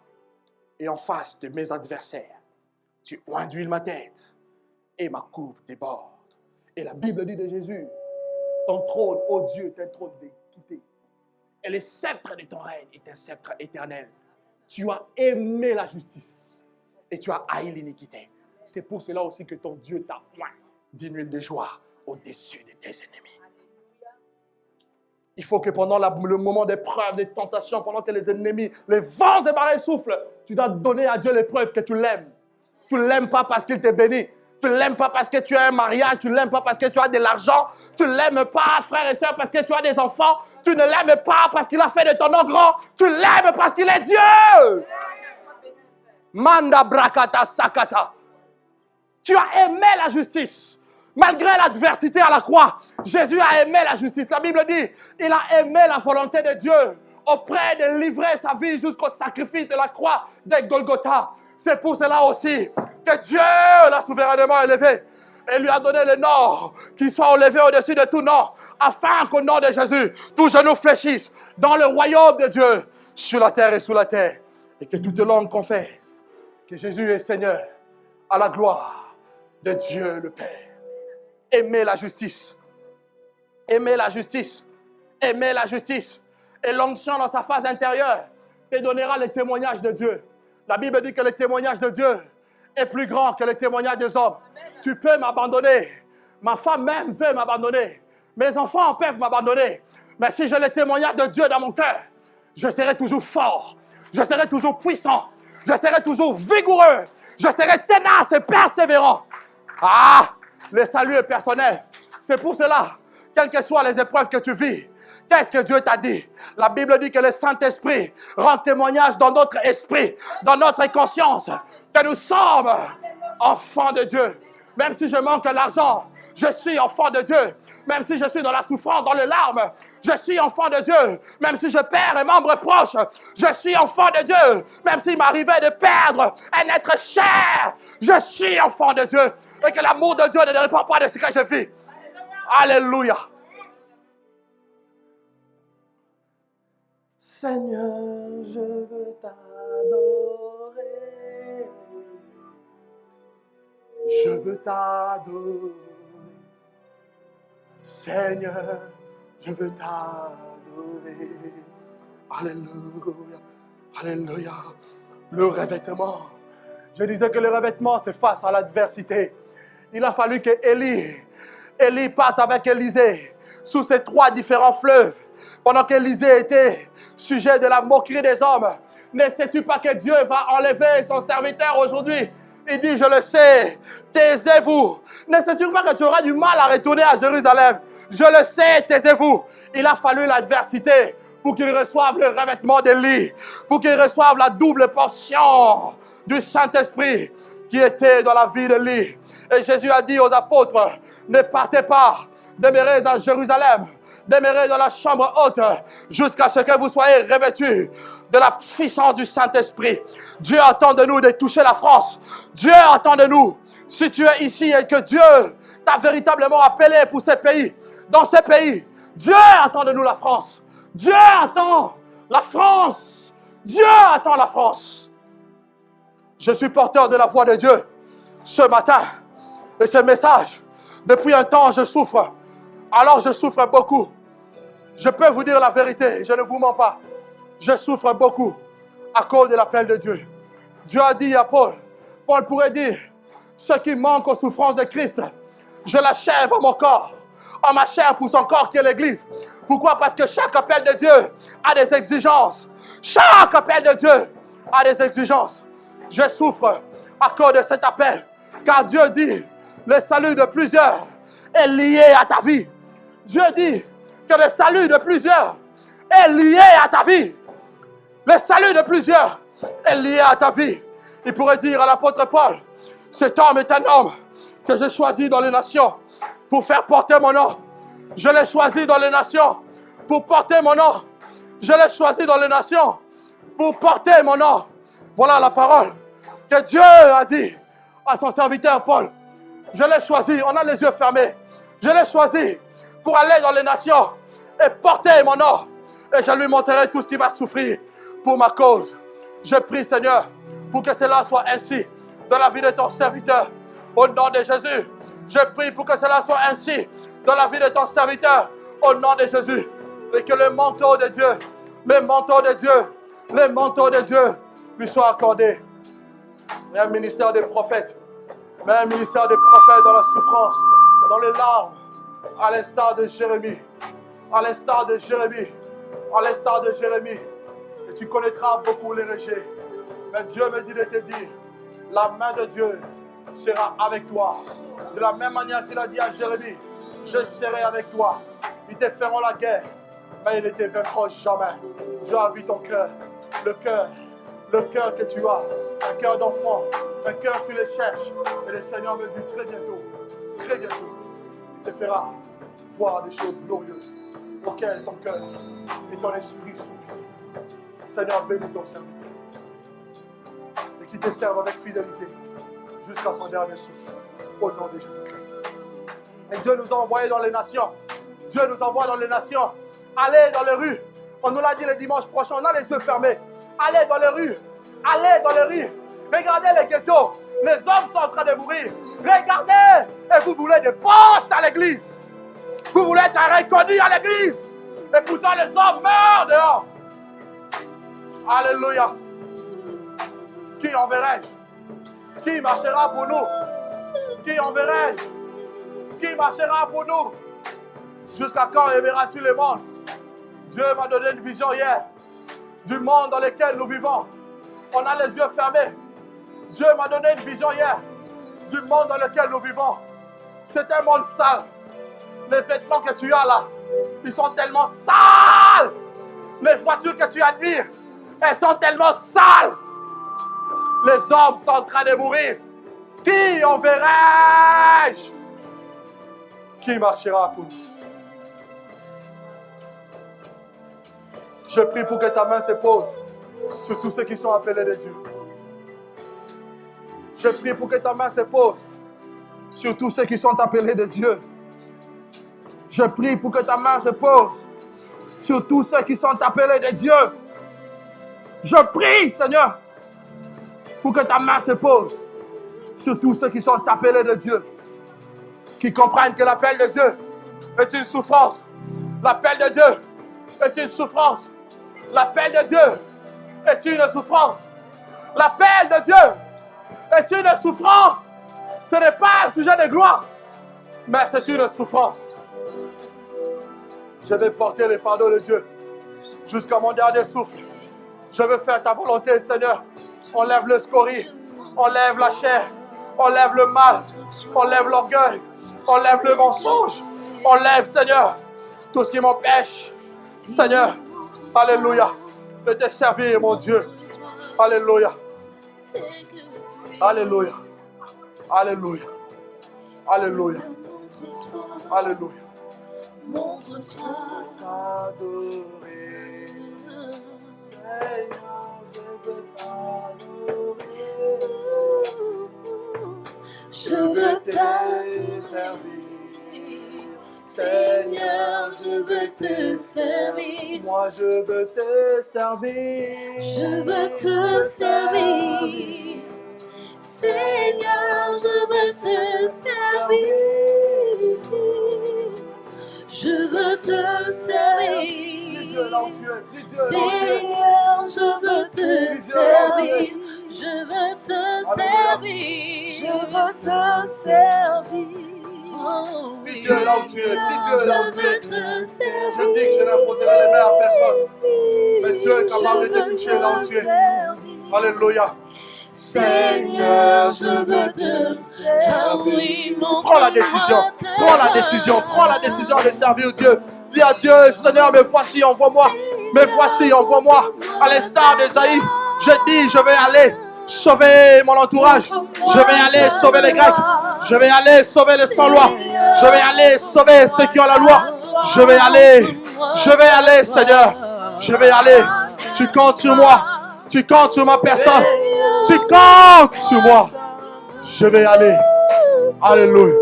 et en face de mes adversaires, tu induis ma tête et ma coupe déborde. Et la Bible dit de Jésus, ton trône, ô Dieu, est un trône d'équité. Et le sceptre de ton règne est un sceptre éternel. Tu as aimé la justice et tu as haï l'iniquité. C'est pour cela aussi que ton Dieu t'a oint d'une huile de joie au-dessus de tes ennemis. Il faut que pendant le moment d'épreuve, de tentation, pendant que les ennemis, les vents et marées soufflent, tu dois donner à Dieu l'épreuve que tu l'aimes. Tu ne l'aimes pas parce qu'il te bénit. Tu ne l'aimes pas parce que tu as un mariage. Tu ne l'aimes pas parce que tu as de l'argent. Tu ne l'aimes pas, frère et soeur, parce que tu as des enfants. Tu ne l'aimes pas parce qu'il a fait de ton nom grand. Tu l'aimes parce qu'il est Dieu. Manda brakata sakata. Tu as aimé la justice. Malgré l'adversité à la croix, Jésus a aimé la justice. La Bible dit, il a aimé la volonté de Dieu auprès de livrer sa vie jusqu'au sacrifice de la croix de Golgotha. C'est pour cela aussi que Dieu l'a souverainement élevé et lui a donné le nom qui soit élevé au-dessus de tout nom, afin qu'au nom de Jésus, tout genou fléchisse dans le royaume de Dieu, sur la terre et sous la terre, et que toute langue confesse que Jésus est Seigneur, à la gloire de Dieu le Père. Aimez la justice. Aimez la justice. Aimez la justice. Et l'onction dans sa phase intérieure te donnera le témoignage de Dieu. La Bible dit que le témoignage de Dieu est plus grand que le témoignage des hommes. Tu peux m'abandonner. Ma femme même peut m'abandonner. Mes enfants peuvent m'abandonner. Mais si j'ai le témoignage de Dieu dans mon cœur, je serai toujours fort. Je serai toujours puissant. Je serai toujours vigoureux. Je serai tenace et persévérant. Ah! Le salut est personnel. C'est pour cela, quelles que soient les épreuves que tu vis, qu'est-ce que Dieu t'a dit? La Bible dit que le Saint-Esprit rend témoignage dans notre esprit, dans notre conscience, que nous sommes enfants de Dieu. Même si je manque l'argent, je suis enfant de Dieu. Même si je suis dans la souffrance, dans les larmes, je suis enfant de Dieu. Même si je perds un membre proche, je suis enfant de Dieu. Même s'il m'arrivait de perdre un être cher, je suis enfant de Dieu. Et que l'amour de Dieu ne dépend pas de ce que je vis. Alléluia. Seigneur, je veux t'adorer. Je veux t'adorer. Seigneur, je veux t'adorer. Alléluia. Alléluia. Le revêtement. Je disais que le revêtement, c'est face à l'adversité. Il a fallu que Élie parte avec Élisée sous ces 3 différents fleuves. Pendant qu'Élisée était sujet de la moquerie des hommes. Ne sais-tu pas que Dieu va enlever son serviteur aujourd'hui? Il dit, je le sais, taisez-vous. Ne sais-tu pas que tu auras du mal à retourner à Jérusalem? Je le sais, taisez-vous. Il a fallu l'adversité pour qu'il reçoive le revêtement d'Élie, pour qu'il reçoive la double portion du Saint-Esprit qui était dans la vie d'Élie. Et Jésus a dit aux apôtres, ne partez pas, demeurez dans Jérusalem, demeurez dans la chambre haute, jusqu'à ce que vous soyez revêtus de la puissance du Saint-Esprit. Dieu attend de nous de toucher la France. Dieu attend de nous, si tu es ici et que Dieu t'a véritablement appelé pour ces pays, dans ces pays, Dieu attend de nous la France. Dieu attend la France. Dieu attend la France. Je suis porteur de la voix de Dieu ce matin. Et ce message, depuis un temps, je souffre. Alors je souffre beaucoup. Je peux vous dire la vérité, je ne vous mens pas. Je souffre beaucoup à cause de l'appel de Dieu. Dieu a dit à Paul, Paul pourrait dire, ce qui manque aux souffrances de Christ, je l'achève en mon corps, en ma chair pour son corps qui est l'Église. Pourquoi? Parce que chaque appel de Dieu a des exigences. Chaque appel de Dieu a des exigences. Je souffre à cause de cet appel, car Dieu dit, le salut de plusieurs est lié à ta vie. Dieu dit que le salut de plusieurs est lié à ta vie. Le salut de plusieurs est lié à ta vie. Il pourrait dire à l'apôtre Paul, cet homme est un homme que j'ai choisi dans les nations pour faire porter mon nom. Je l'ai choisi dans les nations pour porter mon nom. Je l'ai choisi dans les nations pour porter mon nom. Voilà la parole que Dieu a dit à son serviteur Paul. Je l'ai choisi, on a les yeux fermés. Je l'ai choisi pour aller dans les nations et porter mon nom. Et je lui montrerai tout ce qu'il va souffrir pour ma cause. Je prie, Seigneur, pour que cela soit ainsi dans la vie de ton serviteur. Au nom de Jésus, je prie pour que cela soit ainsi dans la vie de ton serviteur. Au nom de Jésus. Et que le manteau de Dieu, le manteau de Dieu, le manteau de Dieu lui soit accordé. Et un ministère des prophètes. Mais un ministère des prophètes dans la souffrance, dans les larmes, à l'instar de Jérémie. À l'instar de Jérémie. À l'instar de Jérémie. Et tu connaîtras beaucoup les rejets. Mais Dieu me dit de te dire, la main de Dieu sera avec toi. De la même manière qu'il a dit à Jérémie, je serai avec toi. Ils te feront la guerre, mais ils ne te vaincront jamais. Dieu a vu ton cœur, le cœur que tu as, un cœur d'enfant, un cœur qui le cherche. Et le Seigneur me dit très bientôt, il te fera voir des choses glorieuses auxquelles ton cœur et ton esprit soupirent. Seigneur, bénis ton serviteur et qu'il te serve avec fidélité jusqu'à son dernier souffle, au nom de Jésus-Christ. Et Dieu nous a envoyés dans les nations. Dieu nous envoie dans les nations. Allez dans les rues. On nous l'a dit le dimanche prochain, on a les yeux fermés. Allez dans les rues. Allez dans les rues. Regardez les ghettos. Les hommes sont en train de mourir. Regardez. Et vous voulez des postes à l'église. Vous voulez être reconnus à l'église. Et pourtant les hommes meurent dehors. Alléluia. Qui enverrai-je? Qui marchera pour nous? Qui enverrai-je? Qui marchera pour nous? Jusqu'à quand aimeras-tu le monde? Dieu m'a donné une vision hier du monde dans lequel nous vivons. On a les yeux fermés. Dieu m'a donné une vision hier du monde dans lequel nous vivons. C'est un monde sale. Les vêtements que tu as là, ils sont tellement sales. Les voitures que tu admires, elles sont tellement sales. Les hommes sont en train de mourir. Qui enverrai-je? Qui marchera pour nous? Je prie pour que ta main se pose sur tous ceux qui sont appelés de Dieu. Je prie pour que ta main se pose sur tous ceux qui sont appelés de Dieu. Je prie pour que ta main se pose sur tous ceux qui sont appelés de Dieu. Je prie, Seigneur, pour que ta main se pose sur tous ceux qui sont appelés de Dieu, qui comprennent que l'appel de Dieu est une souffrance. L'appel de Dieu est une souffrance. L'appel de Dieu est une souffrance. L'appel de Dieu est une souffrance. Ce n'est pas un sujet de gloire, mais c'est une souffrance. Je vais porter le fardeau de Dieu jusqu'à mon dernier souffle. Je veux faire ta volonté, Seigneur. Enlève le scorie, enlève la chair, enlève le mal, enlève l'orgueil, enlève le mensonge, enlève, Seigneur, tout ce qui m'empêche, Seigneur, alléluia, de te servir, mon Dieu. Alléluia. Alléluia. Alléluia. Alléluia. Alléluia. Montre-toi. T'adorer. Seigneur, je veux t'adorer. Je veux te servir. Seigneur, je veux te servir. Moi, je veux te servir. Je veux te servir. Seigneur, je veux te servir. Je veux te servir. Dis Dieu là où tu es. Dis Dieu là où tu es. Seigneur, je veux te servir. Je veux servir. Je veux te servir. Prie Dieu là où tu es. Prie Dieu là où tu es. Je veux te servir. Je dis que je n'imposerai les mains à personne. Mais Dieu est capable de te toucher là où tu es. Alléluia. Seigneur, je veux te servir. Prends la décision. Prends la décision. Prends la décision de servir Dieu. Dis à Dieu, Seigneur, me voici, envoie-moi. Me voici, envoie-moi. À l'instar d'Ésaïe, je dis, je vais aller sauver mon entourage. Je vais aller sauver les Grecs. Je vais aller sauver les sans-loi. Je vais aller sauver ceux qui ont la loi. Je vais aller. Je vais aller, Seigneur. Je vais aller. Tu comptes sur moi. Tu comptes sur ma personne. Tu comptes sur moi. Je vais aller. Alléluia.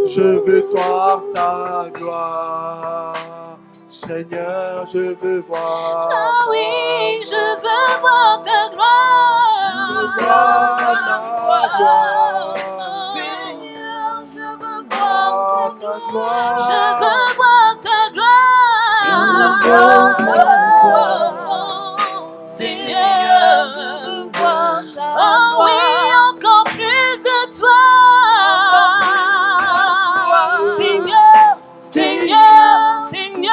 Je veux voir ta gloire. Seigneur, je veux voir. Ah oui, je veux voir ta gloire. Je veux voir ta gloire. Seigneur, je veux voir ta gloire. Je Je veux voir ta gloire. Je veux voir ta gloire. Seigneur, je veux voir ta gloire. Oh oui, encore plus de toi. Seigneur, Seigneur, Seigneur.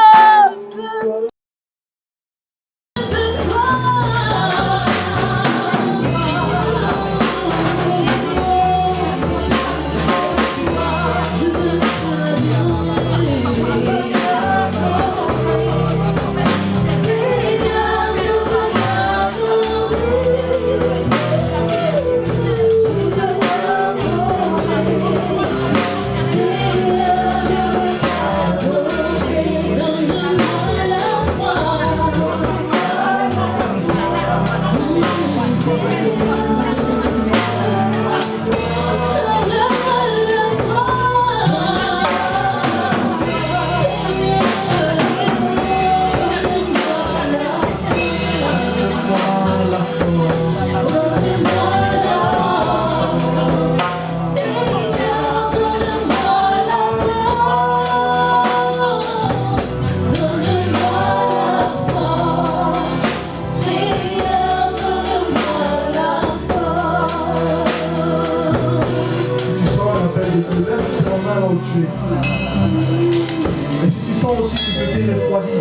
Et si tu sens aussi que tu peux refroidi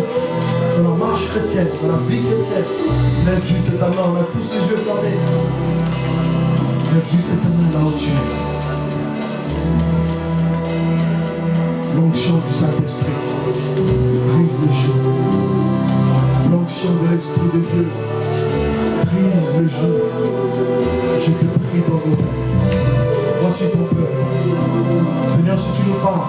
dans la marche chrétienne, dans la vie chrétienne, lève juste ta main, on a tous les yeux fermés. Lève juste ta main là où tu es. L'onction du Saint-Esprit brise les jours. L'onction de l'Esprit de Dieu brise les jours. Je te prie dans nos pères. Voici ton peuple. Seigneur, si tu nous parles,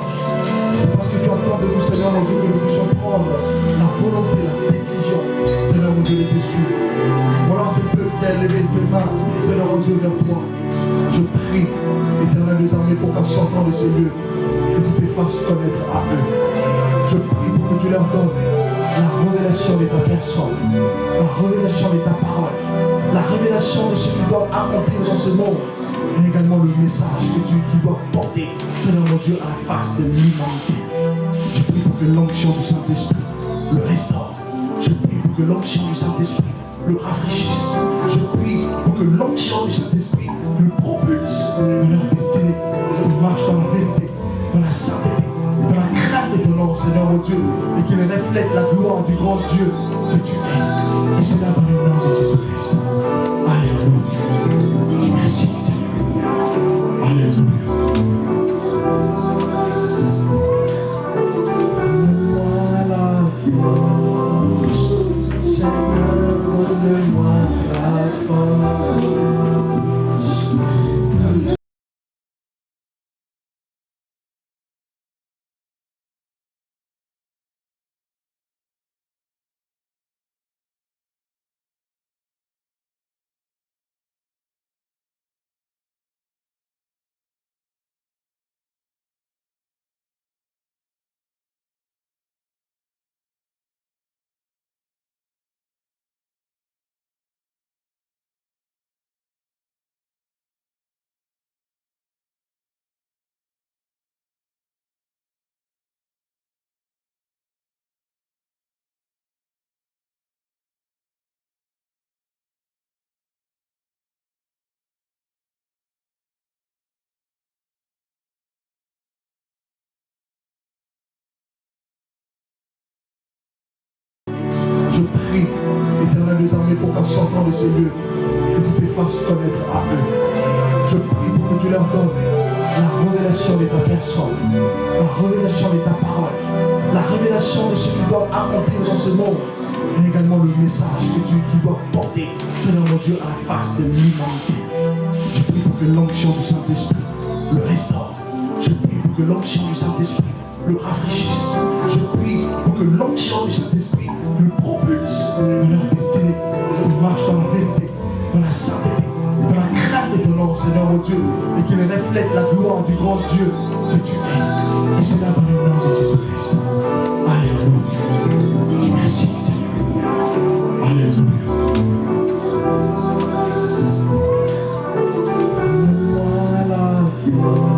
c'est parce que tu attends de nous, Seigneur mon Dieu, que nous puissions prendre la volonté, la décision, Seigneur mon Dieu, de te suivre. Voilà ce peuple qui a levé ses mains, Seigneur mon Dieu, vers toi. Je prie, éternel des armées, pour qu'en sortant de ces lieux, que tu te fasses connaître à eux. Je prie pour que tu leur donnes la révélation de ta personne, la révélation de ta parole, la révélation de ce qu'ils doivent accomplir dans ce monde, mais également le message qu'ils doivent porter, Seigneur mon Dieu, à la face de l'humanité. Je prie pour que l'onction du Saint-Esprit le restaure. Je prie pour que l'onction du Saint-Esprit le rafraîchisse. Je prie pour que l'onction du Saint-Esprit le propulse dans leur destinée, qu'il marche dans la vérité, dans la sainteté, dans la crainte de ton nom, Seigneur mon Dieu, et qu'il reflète la gloire du grand Dieu que tu es. Et c'est là dans le nom de Jésus-Christ. Alléluia. Merci Seigneur. Alléluia. Donne-moi la force, Seigneur, donne-moi la force. sortant de ces lieux, que tu te fasses connaître à eux. Je prie pour que tu leur donnes la révélation de ta personne, la révélation de ta parole, la révélation de ce qu'ils doivent accomplir dans ce monde, mais également le message qu'ils doivent porter, Seigneur mon Dieu, à la face de l'humanité. Je prie pour que l'onction du Saint-Esprit le restaure. Je prie pour que l'onction du Saint-Esprit le rafraîchisse. Je prie pour que l'onction du Saint-Esprit le propulse dans leur destinée, qu'ils marchent dans la vérité, dans la sainteté, dans la crainte de ton nom, Seigneur mon Dieu, et qu'ils reflètent la gloire du grand Dieu que tu es. Et c'est là dans le nom de Jésus-Christ. Alléluia. Merci Seigneur. Alléluia. Donne-moi la foi.